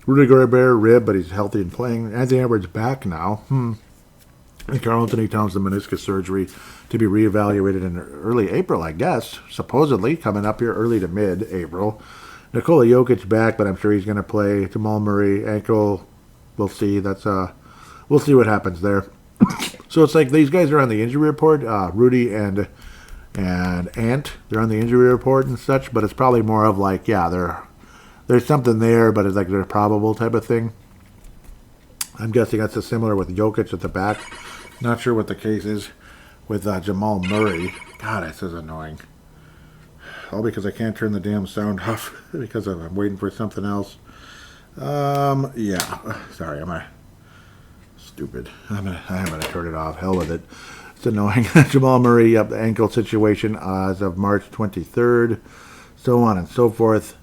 Rudy Gobert rib, but he's healthy and playing. Anthony Edwards back now. And Karl Anthony Towns, the meniscus surgery to be reevaluated in early April, I guess. Supposedly coming up here early to mid-April. Nikola Jokic back, but I'm sure he's going to play. Jamal Murray ankle. We'll see. We'll see what happens there. So it's like these guys are on the injury report. Rudy and Ant, they're on the injury report and such. But it's probably more of like, yeah, there's something there, but it's like they're probable type of thing. I'm guessing that's similar with Jokic at the back. Not sure what the case is with Jamal Murray. God, this is annoying. All because I can't turn the damn sound off because I'm waiting for something else. Yeah. Sorry, I'm stupid. I'm gonna turn it off. Hell with it. It's annoying. Jamal Murray, the ankle situation as of March 23rd. So on and so forth.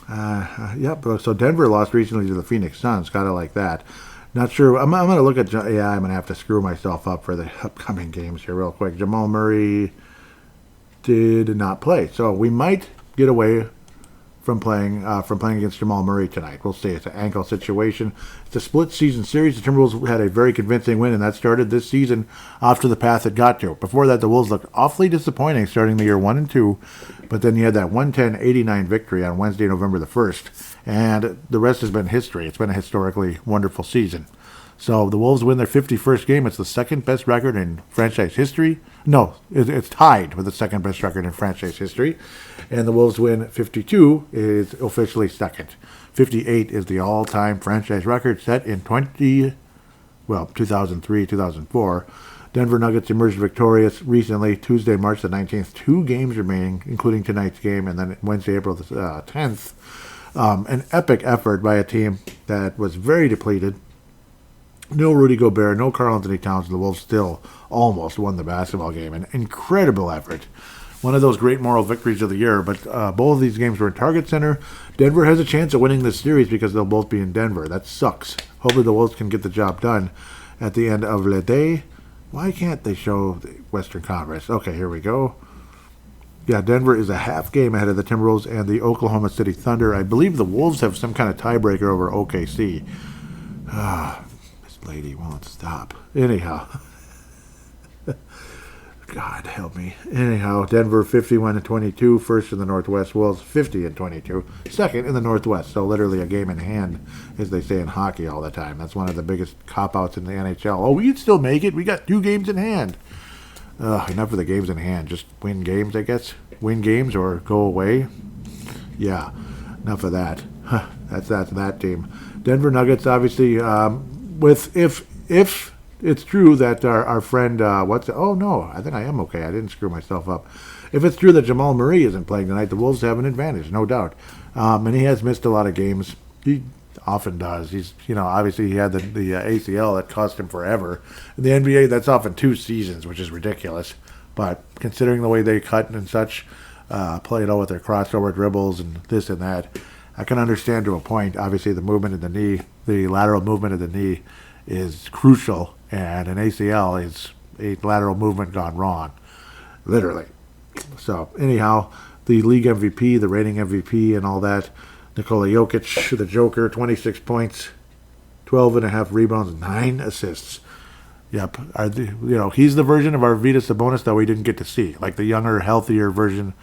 Yep. So Denver lost recently to the Phoenix Suns. Kind of like that. Not sure. I'm going to look at. Yeah, I'm going to have to screw myself up for the upcoming games here real quick. Jamal Murray did not play, so we might get away from playing against Jamal Murray tonight. We'll see. It's an ankle situation. It's a split season series. The Timberwolves had a very convincing win, and that started this season off to the path it got to. Before that, the Wolves looked awfully disappointing starting the year 1-2, but then you had that 110-89 victory on Wednesday, November the 1st, and the rest has been history. It's been a historically wonderful season. So the Wolves win their 51st game. It's the second best record in franchise history. No, it's tied with the second best record in franchise history. And the Wolves win 52 is officially second. 58 is the all-time franchise record set in 2003, 2004. Denver Nuggets emerged victorious recently, Tuesday, March the 19th. 2 games remaining, including tonight's game, and then Wednesday, April the 10th. An epic effort by a team that was very depleted. No Rudy Gobert, no Karl Anthony Towns. The Wolves still almost won the basketball game. An incredible effort. One of those great moral victories of the year. But both of these games were in Target Center. Denver has a chance of winning this series because they'll both be in Denver. That sucks. Hopefully the Wolves can get the job done at the end of the day. Why can't they show the Western Conference? Okay, here we go. Yeah, Denver is a half game ahead of the Timberwolves and the Oklahoma City Thunder. I believe the Wolves have some kind of tiebreaker over OKC. This lady won't stop. Anyhow. God help me. Anyhow, Denver 51-22, first in the Northwest. Wolves 50-22, second in the Northwest. So literally a game in hand, as they say in hockey all the time. That's one of the biggest cop-outs in the NHL. Oh, we can still make it. We got 2 games in hand. Enough of the games in hand. Just win games, I guess. Win games or go away. Yeah, enough of that. That's that team. Denver Nuggets, obviously, if it's true that our friend, oh no, I think I am okay. I didn't screw myself up. if it's true that Jamal Murray isn't playing tonight, the Wolves have an advantage, no doubt. And he has missed a lot of games. He often does. He's, obviously he had the ACL that cost him forever. In the NBA, that's often 2 seasons, which is ridiculous. But considering the way they cut and such, play it all with their crossover dribbles and this and that, I can understand to a point. Obviously, the movement of the knee, the lateral movement of the knee is crucial, and an ACL is a lateral movement gone wrong, literally. So, anyhow, the league MVP, the reigning MVP, and all that, Nikola Jokic, the Joker, 26 points, 12.5 rebounds, 9 assists. Yep, he's the version of Arvydas Sabonis that we didn't get to see, like the younger, healthier version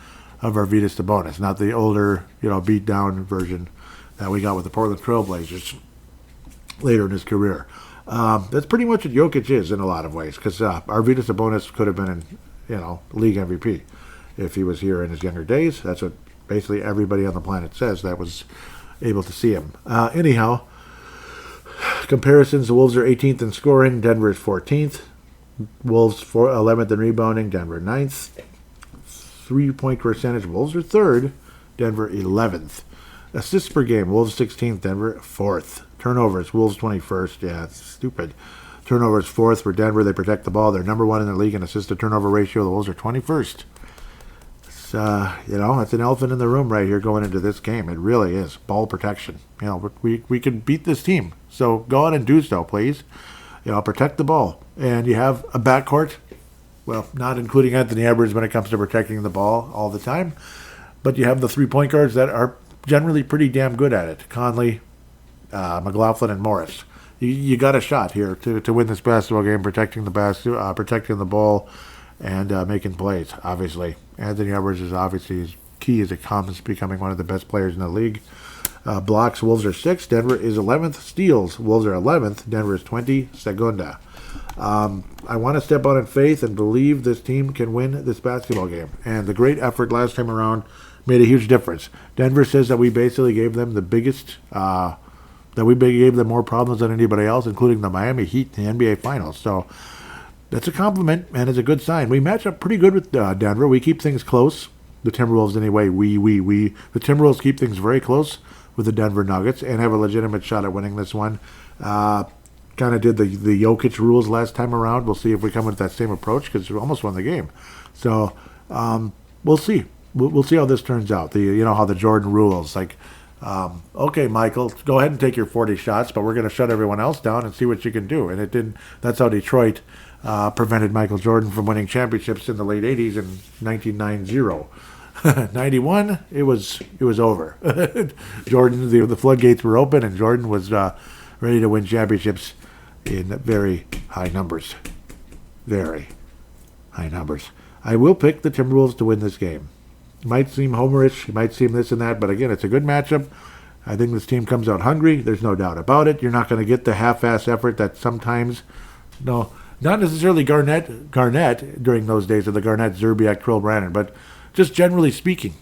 of Arvydas Sabonis, not the older, beat down version that we got with the Portland Trailblazers later in his career. That's pretty much what Jokic is in a lot of ways, because Arvydas Sabonis could have been league MVP if he was here in his younger days. That's what basically everybody on the planet says that was able to see him. Anyhow, comparisons: the Wolves are 18th in scoring, Denver is 14th. Wolves 11th in rebounding, Denver 9th. 3-point percentage, Wolves are 3rd, Denver 11th. Assists per game, Wolves 16th, Denver 4th. Turnovers, Wolves 21st. Yeah, it's stupid. Turnovers 4th for Denver. They protect the ball. They're number 1 in the league in assist-to-turnover ratio. The Wolves are 21st. It's, it's an elephant in the room right here going into this game. It really is. Ball protection. We can beat this team. So go out and do so, please. Protect the ball. And you have a backcourt. Well, not including Anthony Edwards when it comes to protecting the ball all the time. But you have the 3-point guards that are generally pretty damn good at it. Conley, McLaughlin, and Morris. You got a shot here to win this basketball game, protecting the ball, and making plays, obviously. Anthony Edwards is obviously key as it comes, becoming one of the best players in the league. Blocks, Wolves are 6th. Denver is 11th. Steals, Wolves are 11th. Denver is 20. Segunda. I want to step out in faith and believe this team can win this basketball game. And the great effort last time around made a huge difference. Denver says that we basically gave them the biggest, that we gave them more problems than anybody else, including the Miami Heat in the NBA Finals. So that's a compliment, and it's a good sign. We match up pretty good with Denver. We keep things close. The Timberwolves, anyway, the Timberwolves keep things very close with the Denver Nuggets and have a legitimate shot at winning this one. Kind of did the Jokic rules last time around. We'll see if we come with that same approach, because we almost won the game. So we'll see. We'll see how this turns out. How the Jordan rules, like, okay, Michael, go ahead and take your 40 shots, but we're going to shut everyone else down and see what you can do. And it didn't. That's how Detroit prevented Michael Jordan from winning championships in the late 80s in 1990. 91, it was over. Jordan, the floodgates were open, and Jordan was ready to win championships in very high numbers. Very high numbers. I will pick the Timberwolves to win this game. It might seem homerish, it might seem this and that, but again, it's a good matchup. I think this team comes out hungry. There's no doubt about it. You're not going to get the half-ass effort that sometimes, not necessarily Garnett during those days of the Garnett, Zerbiak, Krill, Brandon, but just generally speaking.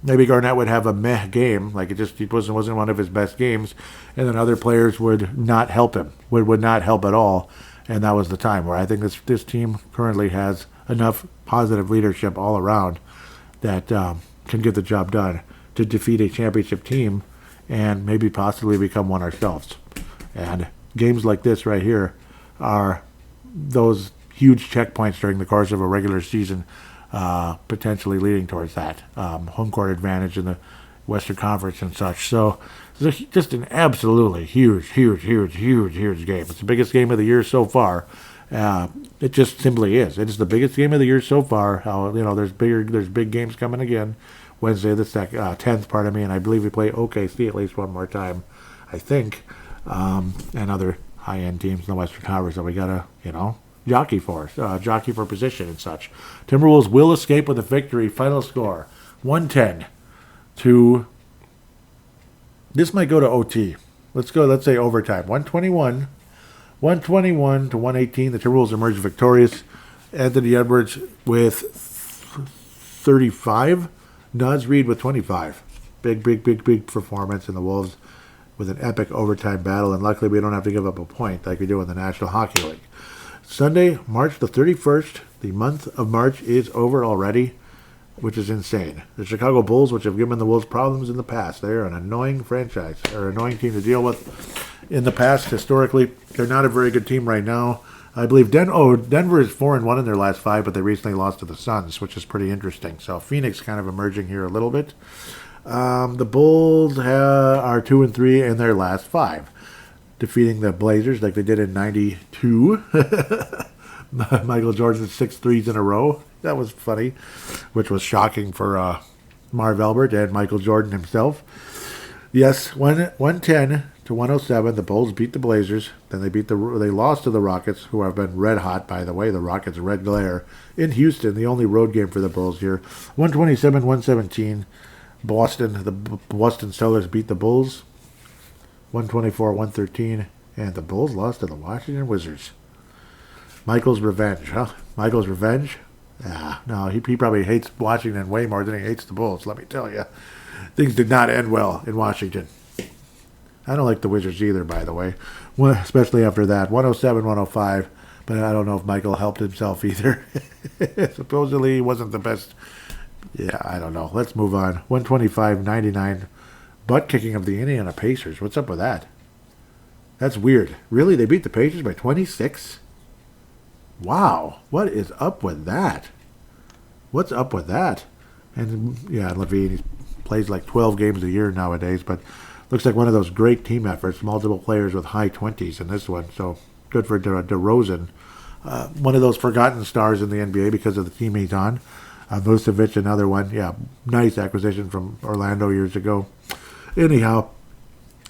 Maybe Garnett would have a meh game, like it wasn't one of his best games, and then other players would not help him, would not help at all, and that was the time where I think this team currently has enough positive leadership all around that can get the job done to defeat a championship team and maybe possibly become one ourselves. And games like this right here are those huge checkpoints during the course of a regular season, potentially leading towards that home court advantage in the Western Conference and such. So it's just an absolutely huge game. It's the biggest game of the year so far. It just simply is. It is the biggest game of the year so far. There's big games coming again. Wednesday the 10th, pardon me, and I believe we play OKC at least one more time, I think, and other high-end teams in the Western Conference that we gotta, jockey for position and such. Timberwolves will escape with a victory. Final score 110 to. This might go to OT. Let's say overtime. 121 to 118. The Timberwolves emerge victorious. Anthony Edwards with 35. Naz Reid with 25. Big performance in the Wolves with an epic overtime battle, and luckily we don't have to give up a point like we do in the National Hockey League. Sunday, March the 31st, the month of March is over already. which is insane. The Chicago Bulls, which have given the Wolves problems in the past. They are an annoying franchise, or annoying team to deal with in the past. Historically, they're not a very good team right now. I believe Denver is 4-1 in their last 5, but they recently lost to the Suns, which is pretty interesting. So Phoenix kind of emerging here a little bit. The Bulls are 2-3 in their last 5, defeating the Blazers like they did in '92. Michael Jordan's 6 threes in a row. That was funny, which was shocking for Marv Albert and Michael Jordan himself. Yes, 110 to 107. The Bulls beat the Blazers. Then they lost to the Rockets, who have been red hot, by the way. The Rockets' red glare in Houston, the only road game for the Bulls here. 127-117. The Boston Celtics beat the Bulls. 124-113. And the Bulls lost to the Washington Wizards. Michael's revenge, huh? Michael's revenge? No, he probably hates Washington way more than he hates the Bulls, let me tell you. Things did not end well in Washington. I don't like the Wizards either, by the way, especially after that. 107-105, but I don't know if Michael helped himself either. Supposedly he wasn't the best. Yeah, I don't know. Let's move on. 125-99, butt kicking of the Indiana Pacers. What's up with that? That's weird. Really? They beat the Pacers by 26? Wow, what is up with that? What's up with that? And yeah, Levine, he plays like 12 games a year nowadays, but looks like one of those great team efforts, multiple players with high 20s in this one, so good for DeRozan. One of those forgotten stars in the NBA because of the team he's on. Vucevic, another one. Yeah, nice acquisition from Orlando years ago. Anyhow,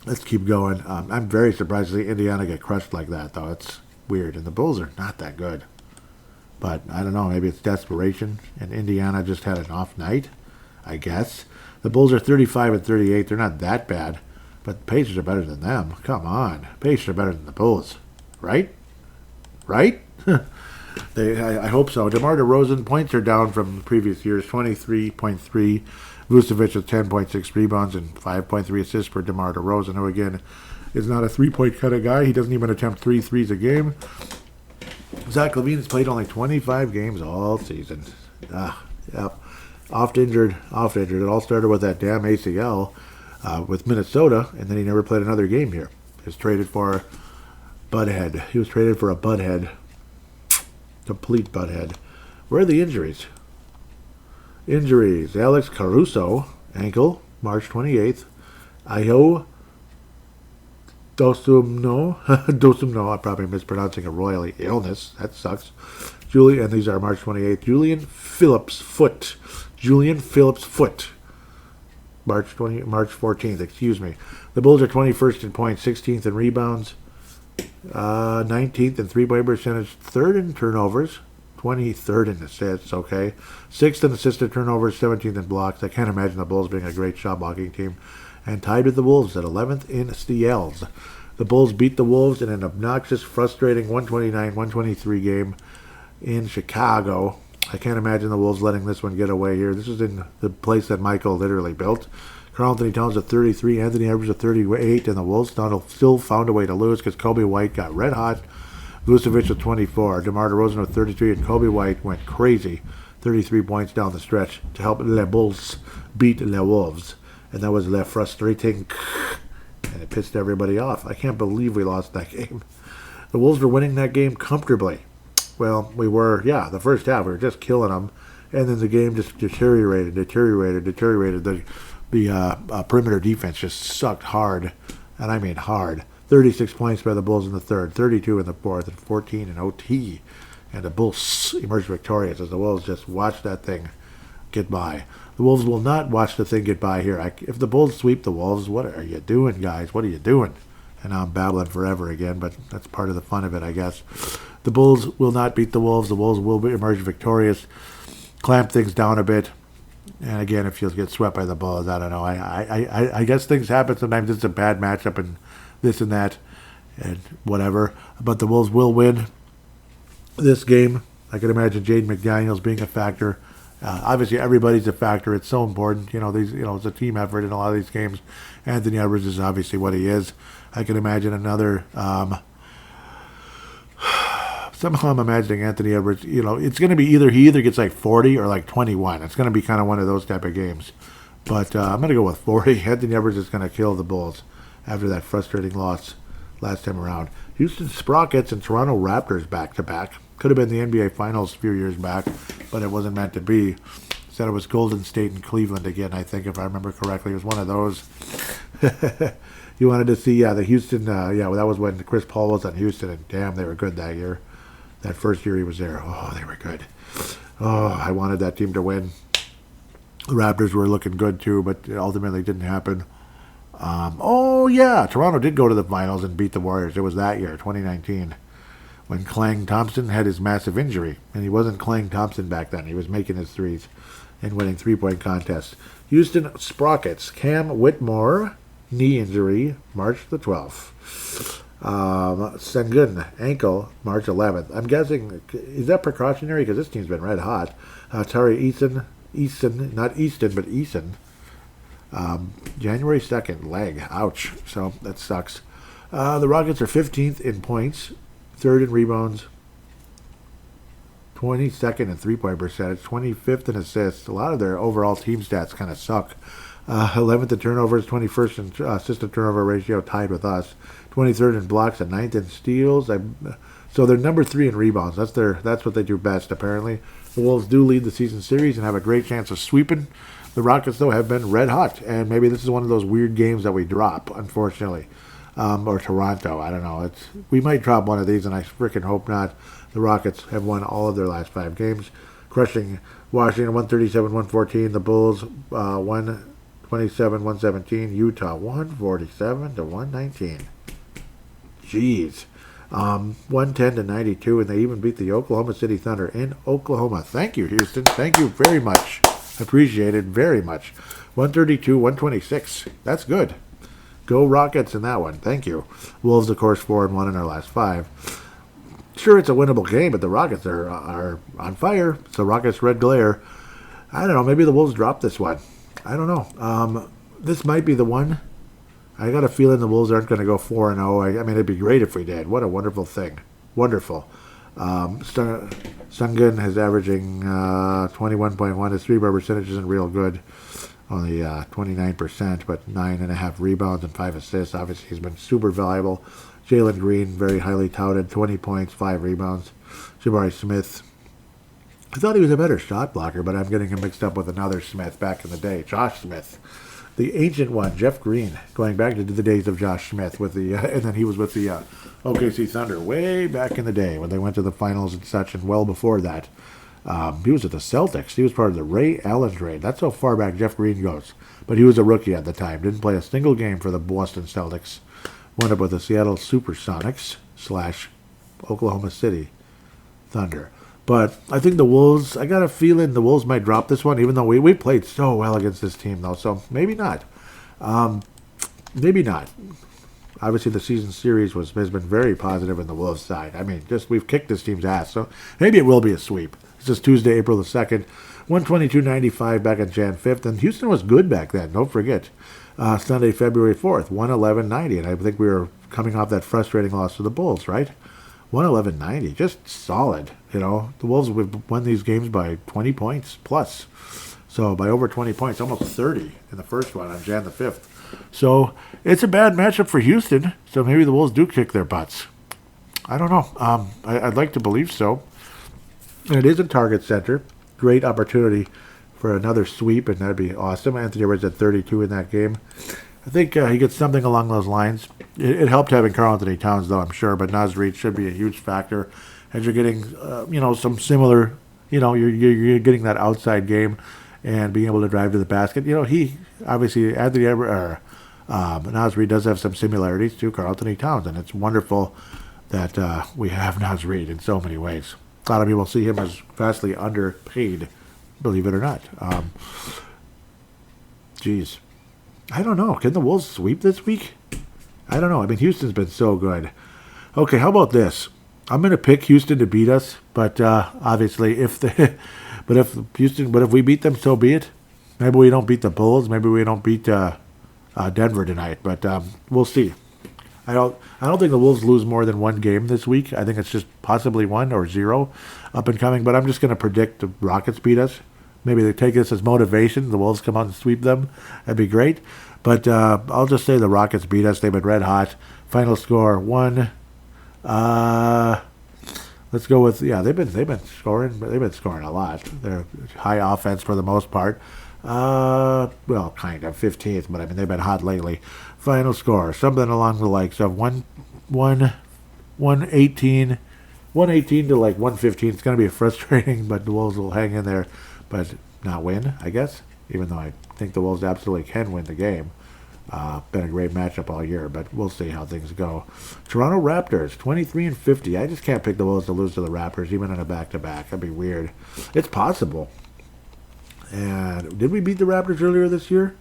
let's keep going. I'm very surprised to see Indiana get crushed like that, though. It's weird, and the Bulls are not that good. But I don't know, maybe it's desperation, and Indiana just had an off night, I guess. The Bulls are 35-38. They're not that bad, but the Pacers are better than them. Come on, Pacers are better than the Bulls, right? Right? I hope so. DeMar DeRozan points are down from previous years, 23.3. Vucevic with 10.6 rebounds and 5.3 assists for DeMar DeRozan, who again is not a three-point kind of guy. He doesn't even attempt 3 threes a game. Zach LaVine has played only 25 games all season. Yep. Oft injured. It all started with that damn ACL with Minnesota, and then he never played another game here. He was traded for Butthead. He was traded for a Butthead. Complete Butthead. Where are the injuries? Injuries. Alex Caruso, ankle, March 28th. Ayo Dosumno, I'm probably mispronouncing a royal illness. That sucks. And these are March 28th. Julian Phillips foot. March 14th, excuse me. The Bulls are 21st in points, 16th in rebounds, 19th in three-point percentage, 3rd in turnovers, 23rd in assists, okay. 6th in assisted turnovers, 17th in blocks. I can't imagine the Bulls being a great shot blocking team. And tied with the Wolves at 11th in steals. The Bulls beat the Wolves in an obnoxious, frustrating 129-123 game in Chicago. I can't imagine the Wolves letting this one get away here. This is in the place that Michael literally built. Karl Anthony Towns at 33, Anthony Edwards at 38, and the Wolves still found a way to lose because Kobe White got red hot. Vucevic at 24, DeMar DeRozan at 33, and Kobe White went crazy. 33 points down the stretch to help Les Bulls beat Les Wolves. And that was frustrating, and it pissed everybody off. I can't believe we lost that game. The Wolves were winning that game comfortably. Well, we were, the first half, we were just killing them, and then the game just deteriorated. The perimeter defense just sucked hard, and I mean hard. 36 points by the Bulls in the third, 32 in the fourth, and 14 in OT. And the Bulls emerged victorious as the Wolves just watched that thing get by. The Wolves will not watch the thing get by here. If the Bulls sweep the Wolves, what are you doing, guys? What are you doing? And now I'm babbling forever again, but that's part of the fun of it, I guess. The Bulls will not beat the Wolves. The Wolves will emerge victorious, clamp things down a bit. And again, if you'll get swept by the Bulls, I don't know. I guess things happen. Sometimes it's a bad matchup and this and that and whatever. But the Wolves will win this game. I can imagine Jaden McDaniels being a factor. Obviously, everybody's a factor. It's so important. It's a team effort in a lot of these games. Anthony Edwards is obviously what he is. I can imagine another Somehow I'm imagining Anthony Edwards, it's going to be he either gets like 40 or like 21. It's going to be kind of one of those type of games. But I'm going to go with 40. Anthony Edwards is going to kill the Bulls after that frustrating loss last time around. Houston Sprockets and Toronto Raptors back-to-back. Could have been the NBA Finals a few years back, but it wasn't meant to be. Said it was Golden State and Cleveland again, I think, if I remember correctly. It was one of those. You wanted to see, the Houston, that was when Chris Paul was on Houston, and damn, they were good that year. That first year he was there. Oh, they were good. Oh, I wanted that team to win. The Raptors were looking good too, but it ultimately didn't happen. Toronto did go to the finals and beat the Warriors. It was that year, 2019, when Klay Thompson had his massive injury. And he wasn't Klay Thompson back then. He was making his threes and winning three-point contests. Houston Sprockets, Cam Whitmore, knee injury, March the 12th. Sengun, ankle, March 11th. I'm guessing, is that precautionary? Because this team's been red hot. Tari Eason, not Easton, but Eason. January 2nd, leg. Ouch. So that sucks. The Rockets are 15th in points, 3rd in rebounds, 22nd in three-point percentage, 25th in assists. A lot of their overall team stats kind of suck. 11th in turnovers, 21st in assist-to-turnover ratio, tied with us. 23rd in blocks and 9th in steals. So they're number 3 in rebounds. That's what they do best, apparently. The Wolves do lead the season series and have a great chance of sweeping. The Rockets, though, have been red hot, and maybe this is one of those weird games that we drop, unfortunately. Or Toronto, I don't know. We might drop one of these, and I freaking hope not. The Rockets have won all of their last 5 games, crushing Washington 137-114, the Bulls 127-117, Utah 147-119. Jeez. 110-92, and they even beat the Oklahoma City Thunder in Oklahoma. Thank you, Houston. Thank you very much. Appreciate it very much. 132-126. That's good. Go Rockets in that one. Thank you. Wolves, of course, 4-1 in our last 5. Sure, it's a winnable game, but the Rockets are on fire. It's the Rockets' red glare. I don't know. Maybe the Wolves drop this one. I don't know. This might be the one. I got a feeling the Wolves aren't going to go 4-0. I mean, it'd be great if we did. What a wonderful thing. Wonderful. Sengun is averaging 21.1. His three-point percentage isn't real good. Only 29%, but 9.5 rebounds and 5 assists. Obviously, he's been super valuable. Jalen Green, very highly touted, 20 points, 5 rebounds. Jabari Smith, I thought he was a better shot blocker, but I'm getting him mixed up with another Smith back in the day, Josh Smith. The ancient one, Jeff Green, going back to the days of Josh Smith, with the and then he was with the OKC Thunder way back in the day when they went to the finals and such, and well before that. He was at the Celtics. He was part of the Ray Allen trade. That's how far back Jeff Green goes. But he was a rookie at the time. Didn't play a single game for the Boston Celtics. Wound up with the Seattle Supersonics / Oklahoma City Thunder. But I think the Wolves, I got a feeling the Wolves might drop this one, even though we played so well against this team, though. So maybe not. Maybe not. Obviously, the season series has been very positive in the Wolves' side. I mean, we've kicked this team's ass. So maybe it will be a sweep. This is Tuesday, April the 2nd, 122.95 back on Jan 5th. And Houston was good back then, don't forget. Sunday, February 4th, 111.90. And I think we were coming off that frustrating loss to the Bulls, right? 111.90, just solid. The Wolves have won these games by 20 points plus. So by over 20 points, almost 30 in the first one on Jan the 5th. So it's a bad matchup for Houston. So maybe the Wolves do kick their butts. I don't know. I'd like to believe so. And it is a Target Center. Great opportunity for another sweep, and that'd be awesome. Anthony Edwards at 32 in that game. I think he gets something along those lines. It helped having Karl-Anthony Towns, though, I'm sure, but Naz Reid should be a huge factor. As you're getting, some similar, you're getting that outside game and being able to drive to the basket. He, obviously, Anthony Edwards, Naz Reid does have some similarities to Karl-Anthony Towns, and it's wonderful that we have Naz Reid in so many ways. A lot of people see him as vastly underpaid, believe it or not. Geez. I don't know. Can the Wolves sweep this week? I don't know. I mean, Houston's been so good. Okay, how about this? I'm going to pick Houston to beat us, but obviously, if we beat them, so be it. Maybe we don't beat the Bulls. Maybe we don't beat Denver tonight, but we'll see. I don't think the Wolves lose more than one game this week. I think it's just possibly 1 or 0 up and coming. But I'm just going to predict the Rockets beat us. Maybe they take this as motivation. The Wolves come out and sweep them. That'd be great. But I'll just say the Rockets beat us. They've been red hot. Final score 1. Let's go with They've been scoring. They've been scoring a lot. They're high offense for the most part. Well, kind of 15th, but I mean they've been hot lately. Final score something along the likes of 118 to like 115. It's going to be frustrating, but the Wolves will hang in there, but not win, I guess. Even though I think the Wolves absolutely can win the game. Been a great matchup all year, but we'll see how things go. Toronto Raptors, 23-50. I just can't pick the Wolves to lose to the Raptors, even in a back-to-back. That'd be weird. It's possible. And did we beat the Raptors earlier this year?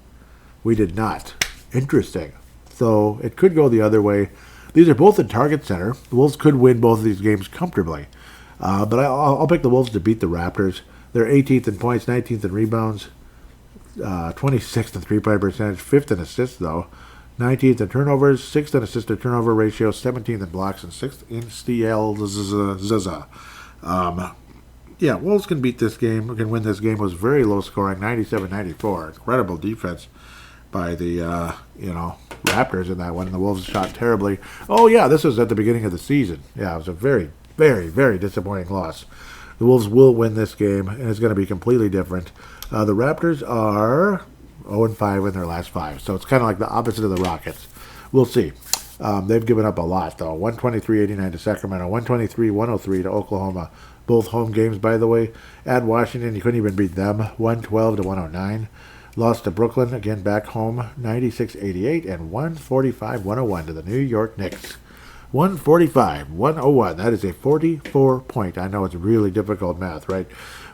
We did not. Interesting. So it could go the other way. These are both in Target Center. The Wolves could win both of these games comfortably. But I'll pick the Wolves to beat the Raptors. They're 18th in points, 19th in rebounds, 26th in three-point percentage, 5th in assists, though. 19th in turnovers, 6th in assist-to-turnover ratio, 17th in blocks, and 6th in steals. Yeah, Wolves can beat this game. Can win this game. It was very low scoring, 97-94. Incredible defense by the Raptors in that one. The Wolves shot terribly. Oh yeah, this was at the beginning of the season. Yeah, it was a very, very, very disappointing loss. The Wolves will win this game, and it's going to be completely different. The Raptors are 0-5 in their last 5, so it's kind of like the opposite of the Rockets. We'll see. They've given up a lot, though. 123-89 to Sacramento, 123-103 to Oklahoma. Both home games, by the way. At Washington, you couldn't even beat them. 112 to 109. Lost to Brooklyn, again back home, 96-88, and 145-101 to the New York Knicks. 145-101. That is a 44-point. I know it's really difficult math, right?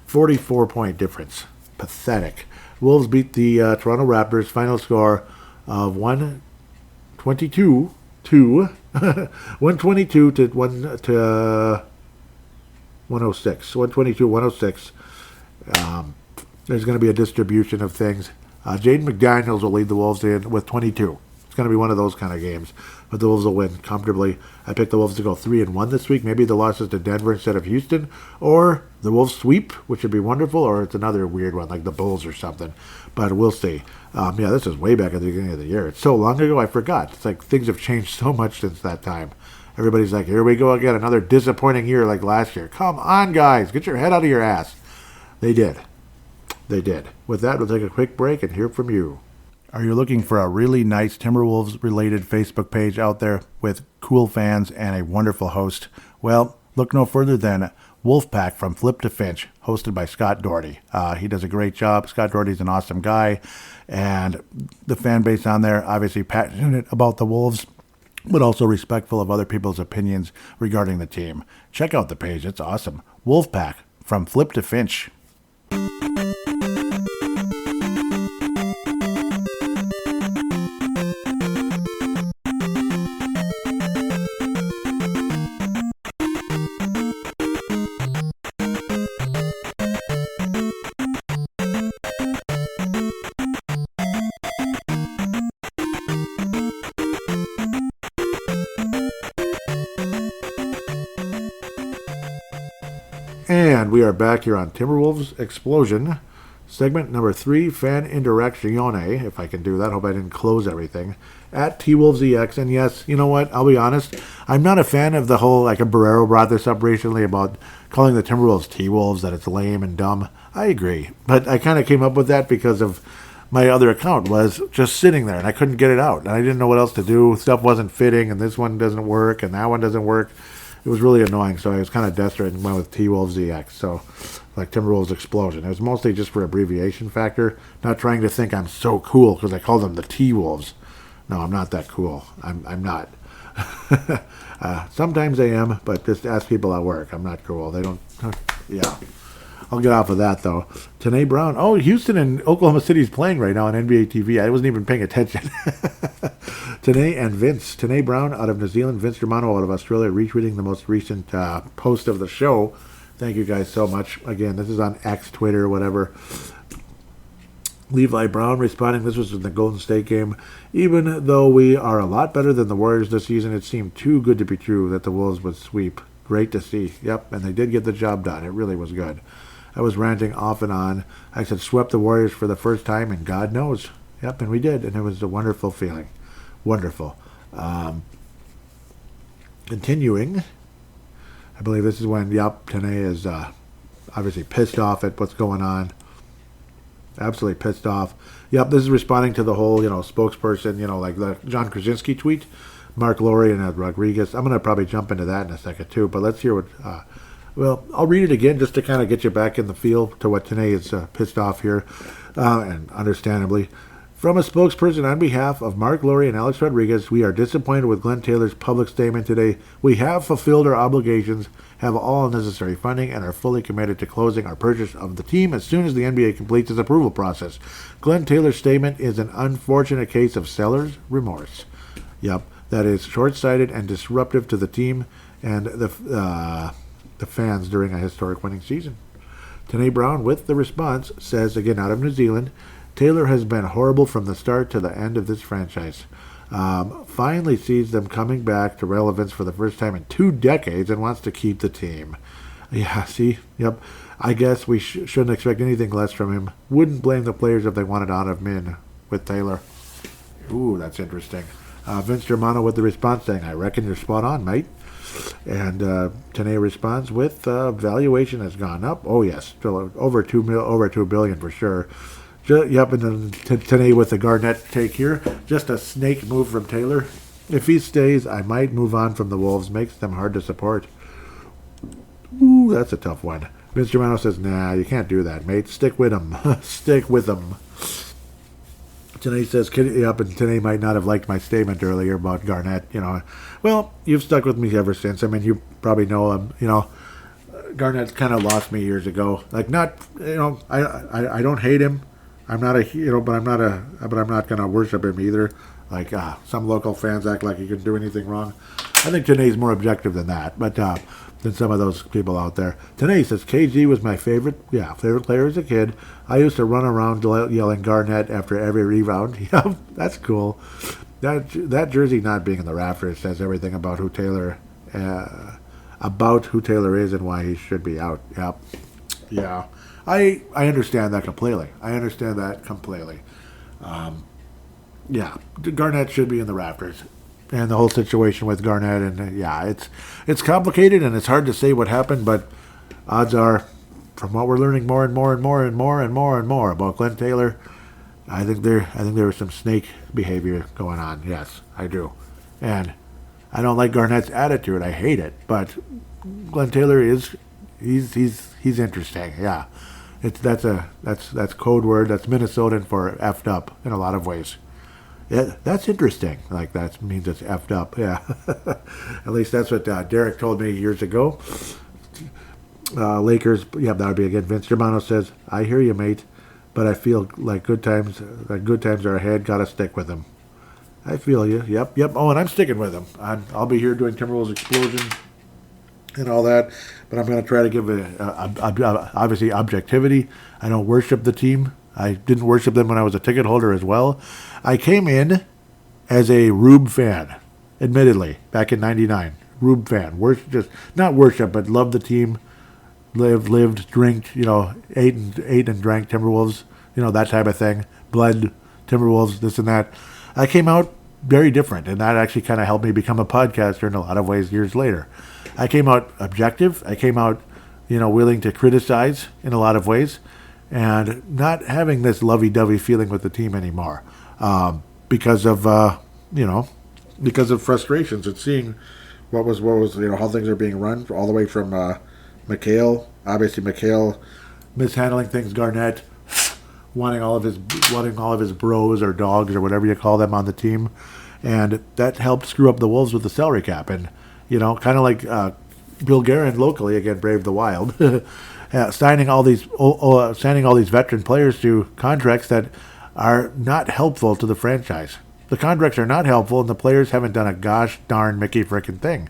44-point difference. Pathetic. Wolves beat the Toronto Raptors. Final score of 122 to 122 to 106. 122-106. There's going to be a distribution of things. Jaden McDaniels will lead the Wolves in with 22. It's going to be one of those kind of games. But the Wolves will win comfortably. I picked the Wolves to go 3-1 this week. Maybe the loss is to Denver instead of Houston. Or the Wolves sweep, which would be wonderful. Or it's another weird one like the Bulls or something. But we'll see. This is way back at the beginning of the year. It's so long ago I forgot. It's like things have changed so much since that time. Everybody's like, here we go again. Another disappointing year like last year. Come on, guys. Get your head out of your ass. They did. They did. With that, we'll take a quick break and hear from you. Are you looking for a really nice Timberwolves-related Facebook page out there with cool fans and a wonderful host? Well, look no further than Wolfpack from Flip to Finch, hosted by Scott Doherty. He does a great job. Scott Doherty's an awesome guy, and the fan base on there, obviously passionate about the Wolves, but also respectful of other people's opinions regarding the team. Check out the page. It's awesome. Wolfpack from Flip to Finch. And we are back here on Timberwolves Explosion, segment number 3, fan interaction, if I can do that. Hope I didn't close everything. At TWolvesEX, and yes, you know what, I'll be honest, I'm not a fan of the whole, like a Barrero brought this up recently about calling the Timberwolves T-Wolves, that it's lame and dumb. I agree, but I kind of came up with that because of my other account was just sitting there, and I couldn't get it out, and I didn't know what else to do. Stuff wasn't fitting, and this one doesn't work, and that one doesn't work. It was really annoying, so I was kind of desperate and went with TWolvesEX, so like Timberwolves Explosion. It was mostly just for abbreviation factor, not trying to think I'm so cool because I call them the T-Wolves. No, I'm not that cool. I'm not. Sometimes I am, but just ask people at work. I'm not cool. They don't, yeah. I'll get off of that, though. Tanae Brown. Oh, Houston and Oklahoma City is playing right now on NBA TV. I wasn't even paying attention. Tanae and Vince. Tanae Brown out of New Zealand. Vince Germano out of Australia, retweeting the most recent post of the show. Thank you guys so much. Again, this is on X, Twitter, whatever. Levi Brown responding, this was in the Golden State game. Even though we are a lot better than the Warriors this season, it seemed too good to be true that the Wolves would sweep. Great to see. Yep, and they did get the job done. It really was good. I was ranting off and on. I said swept the Warriors for the first time, and God knows. Yep, and we did, and it was a wonderful feeling. Wonderful. Continuing, I believe this is when, Tanae is obviously pissed off at what's going on. Absolutely pissed off. Yep, this is responding to the whole, spokesperson, like the John Krasinski tweet, Mark Laurie and Rodriguez. I'm going to probably jump into that in a second too, but let's hear what, I'll read it again just to kind of get you back in the feel to what Tanae is pissed off here, and understandably. From a spokesperson on behalf of Mark Laurie and Alex Rodriguez, we are disappointed with Glenn Taylor's public statement today. We have fulfilled our obligations, have all necessary funding, and are fully committed to closing our purchase of the team as soon as the NBA completes its approval process. Glenn Taylor's statement is an unfortunate case of seller's remorse. Yep, that is short-sighted and disruptive to the team and the fans during a historic winning season. Tanae Brown, with the response, says, again out of New Zealand, Taylor has been horrible from the start to the end of this franchise. Finally sees them coming back to relevance for the first time in 2 decades and wants to keep the team. Yeah, see? Yep. I guess we shouldn't expect anything less from him. Wouldn't blame the players if they wanted out of Min with Taylor. Ooh, that's interesting. Vince Germano with the response saying, I reckon you're spot on, mate. And Tanae responds with, valuation has gone up. Oh, yes. Still over $2 billion for sure. Yep, and then Tanae with the Garnett take here. Just a snake move from Taylor. If he stays, I might move on from the Wolves. Makes them hard to support. Ooh, that's a tough one. Vince Germano says, nah, you can't do that, mate. Stick with him. Stick with him. Tanae says, yep, and Tanae might not have liked my statement earlier about Garnett. Well, you've stuck with me ever since. I mean, you probably know him, Garnett kind of lost me years ago. Like, not, I don't hate him. I'm not but I'm not gonna worship him either. Like some local fans act like he can do anything wrong. I think Tanae's more objective than that, but than some of those people out there. Tanae says KG was my favorite player as a kid. I used to run around yelling Garnett after every rebound. Yeah, that's cool. That jersey not being in the rafters says everything about who Taylor is and why he should be out. Yep. Yeah. I understand that completely. Yeah, Garnett should be in the rafters. And the whole situation with Garnett, and it's complicated and it's hard to say what happened, but odds are, from what we're learning more and more about Glenn Taylor, I think there was some snake behavior going on. Yes, I do. And I don't like Garnett's attitude. I hate it. But Glenn Taylor he's interesting. Yeah. That's code word. That's Minnesotan for effed up in a lot of ways. Yeah, that's interesting. Like that means it's effed up. Yeah, at least that's what Derek told me years ago. Lakers. Yeah, that would be again. Vince Germano says, "I hear you, mate, but I feel like good times are ahead. Gotta stick with them." I feel you. Yep. Oh, and I'm sticking with them. I'll be here doing Timberwolves Explosion and all that, but I'm going to try to give obviously objectivity. I don't worship the team. I didn't worship them when I was a ticket holder as well. I came in as a Rube fan, admittedly, back in '99. Rube fan, just not worship, but loved the team. Lived, drinked, ate and drank Timberwolves, that type of thing. Blood, Timberwolves, this and that. I came out very different, and that actually kind of helped me become a podcaster in a lot of ways years later. I came out objective. I came out, willing to criticize in a lot of ways, and not having this lovey-dovey feeling with the team anymore, because of frustrations and seeing what was how things are being run all the way from McHale, obviously McHale mishandling things, Garnett wanting all of his bros or dogs or whatever you call them on the team, and that helped screw up the Wolves with the salary cap. And kind of like Bill Guerin locally, again, Brave the Wild, signing all these veteran players to contracts that are not helpful to the franchise. The contracts are not helpful, and the players haven't done a gosh darn Mickey frickin' thing.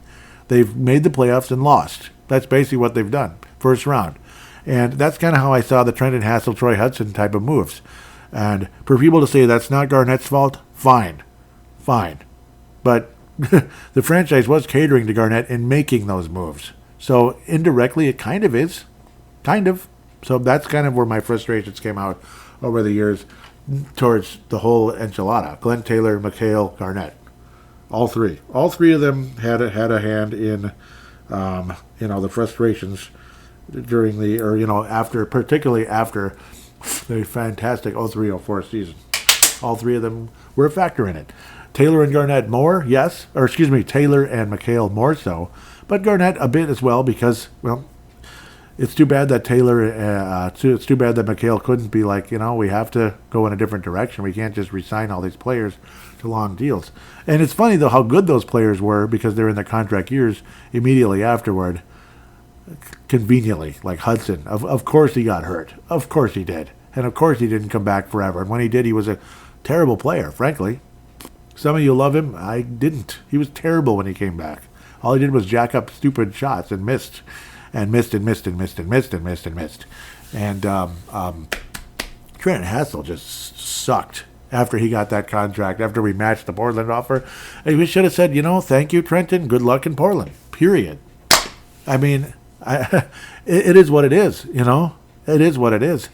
They've made the playoffs and lost. That's basically what they've done, first round. And that's kind of how I saw the Trenton Hassel, Troy Hudson type of moves. And for people to say that's not Garnett's fault, fine. But the franchise was catering to Garnett in making those moves. So indirectly, it kind of is. Kind of. So that's kind of where my frustrations came out over the years towards the whole enchilada. Glenn Taylor, McHale, Garnett. All three. All three of them had a hand in, the frustrations during after, particularly after the fantastic 03-04 season. All three of them were a factor in it. Taylor and Garnett more, yes. Taylor and McHale more so. But Garnett a bit as well because, it's too bad that it's too bad that McHale couldn't be like, we have to go in a different direction. We can't just re-sign all these players to long deals. And it's funny, though, how good those players were because they're in their contract years immediately afterward. Conveniently, like Hudson. Of course he got hurt. Of course he did. And of course he didn't come back forever. And when he did, he was a terrible player, frankly. Some of you love him. I didn't. He was terrible when he came back. All he did was jack up stupid shots and missed. And missed. And Trent Hassel just sucked after he got that contract, after we matched the Portland offer. And we should have said, thank you, Trenton. Good luck in Portland. Period. I mean, it is what it is, It is what it is.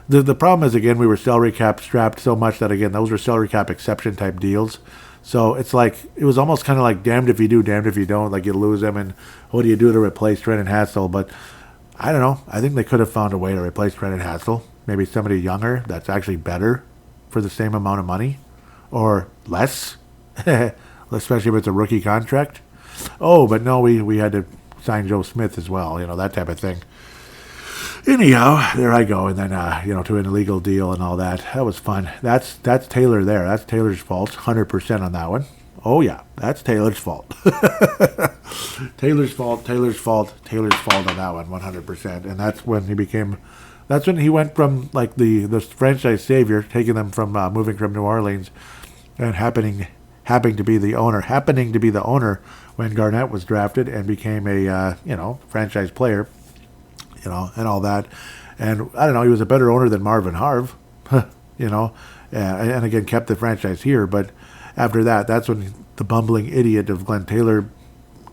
The problem is, again, we were salary cap strapped so much that, again, those were salary cap exception type deals. So it's like, it was almost kind of like damned if you do, damned if you don't. Like you lose them, and what do you do to replace Trent and Hassel? But I don't know. I think they could have found a way to replace Trent and Hassel. Maybe somebody younger that's actually better for the same amount of money or less, especially if it's a rookie contract. Oh, but no, we had to sign Joe Smith as well, that type of thing. Anyhow, there I go, and then to an illegal deal and all that. That was fun. That's Taylor there. That's Taylor's fault, 100% on that one. Oh yeah, that's Taylor's fault. Taylor's fault on that one, 100%. And that's when he went from like the franchise savior, taking them from moving from New Orleans, and happening to be the owner when Garnett was drafted and became a franchise player. And all that. And I don't know, he was a better owner than Marvin Harv, and again, kept the franchise here. But after that, that's when the bumbling idiot of Glenn Taylor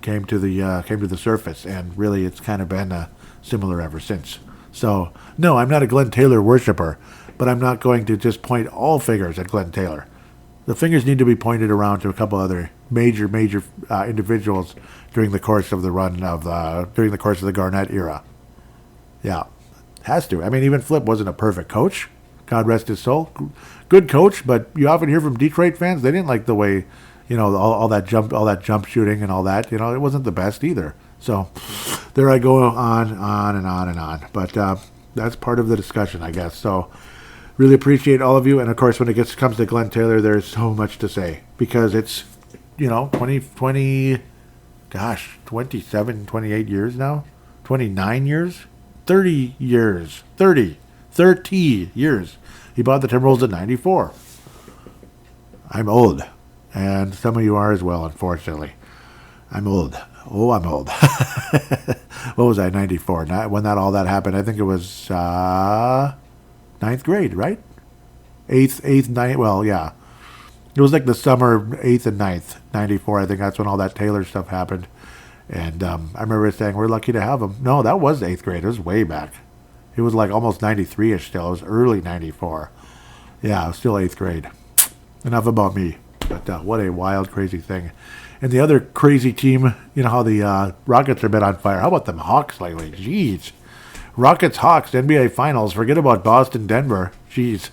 came to the surface. And really, it's kind of been similar ever since. So, no, I'm not a Glenn Taylor worshiper, but I'm not going to just point all fingers at Glenn Taylor. The fingers need to be pointed around to a couple other major individuals during the course of the Garnett era. Yeah, has to. I mean, even Flip wasn't a perfect coach. God rest his soul. Good coach, but you often hear from Detroit fans they didn't like the way, all that jump shooting and all that. It wasn't the best either. So there I go on and on and on. But that's part of the discussion, I guess. So really appreciate all of you. And of course, when it comes to Glenn Taylor, there's so much to say because it's 27, 28 years now, 29 years. 30 years. He bought the Timberwolves in 94. I'm old. And some of you are as well, unfortunately. I'm old. Oh, I'm old. What was I, 94? When all that happened, I think it was ninth grade, right? Eighth, ninth, well, yeah. It was like the summer 8th and 9th, 94. I think that's when all that Taylor stuff happened. And I remember saying, we're lucky to have him. No, that was 8th grade. It was way back. It was like almost 93-ish still. It was early 94. Yeah, it was still 8th grade. Enough about me. But what a wild, crazy thing. And the other crazy team, how the Rockets are a bit on fire. How about them Hawks lately? Jeez. Rockets, Hawks, NBA Finals. Forget about Boston, Denver. Jeez.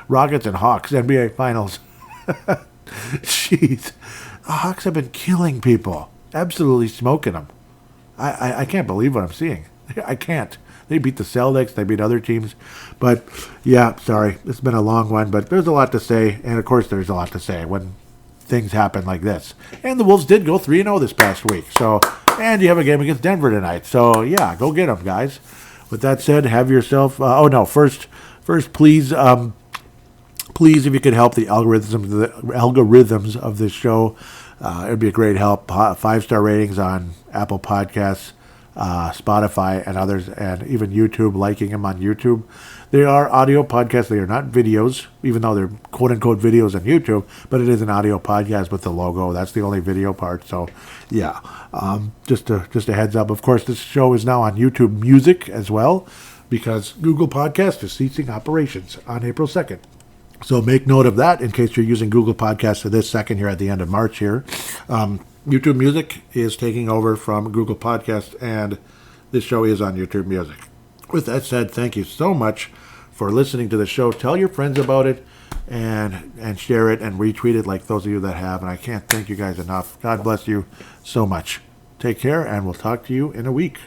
Rockets and Hawks, NBA Finals. Jeez. The Hawks have been killing people. Absolutely smoking them. I can't believe what I'm seeing. I can't. They beat the Celtics. They beat other teams. But, yeah, sorry. It's been a long one. But there's a lot to say. And, of course, there's a lot to say when things happen like this. And the Wolves did go 3-0 this past week. So, and you have a game against Denver tonight. So, yeah, go get them, guys. With that said, have yourself... First, please... Please, if you could help the algorithms of this show, it would be a great help. 5-star ratings on Apple Podcasts. Spotify and others, and even YouTube, liking them on YouTube. They are audio podcasts. They are not videos, even though they're quote-unquote videos on YouTube, but it is an audio podcast with the logo. That's the only video part. So, yeah, just a heads up. Of course, this show is now on YouTube Music as well, because Google Podcast is ceasing operations on April 2nd. So make note of that in case you're using Google Podcasts for this second here at the end of March here. YouTube Music is taking over from Google Podcasts, and this show is on YouTube Music. With that said, thank you so much for listening to the show. Tell your friends about it and share it and retweet it like those of you that have. And I can't thank you guys enough. God bless you so much. Take care, and we'll talk to you in a week.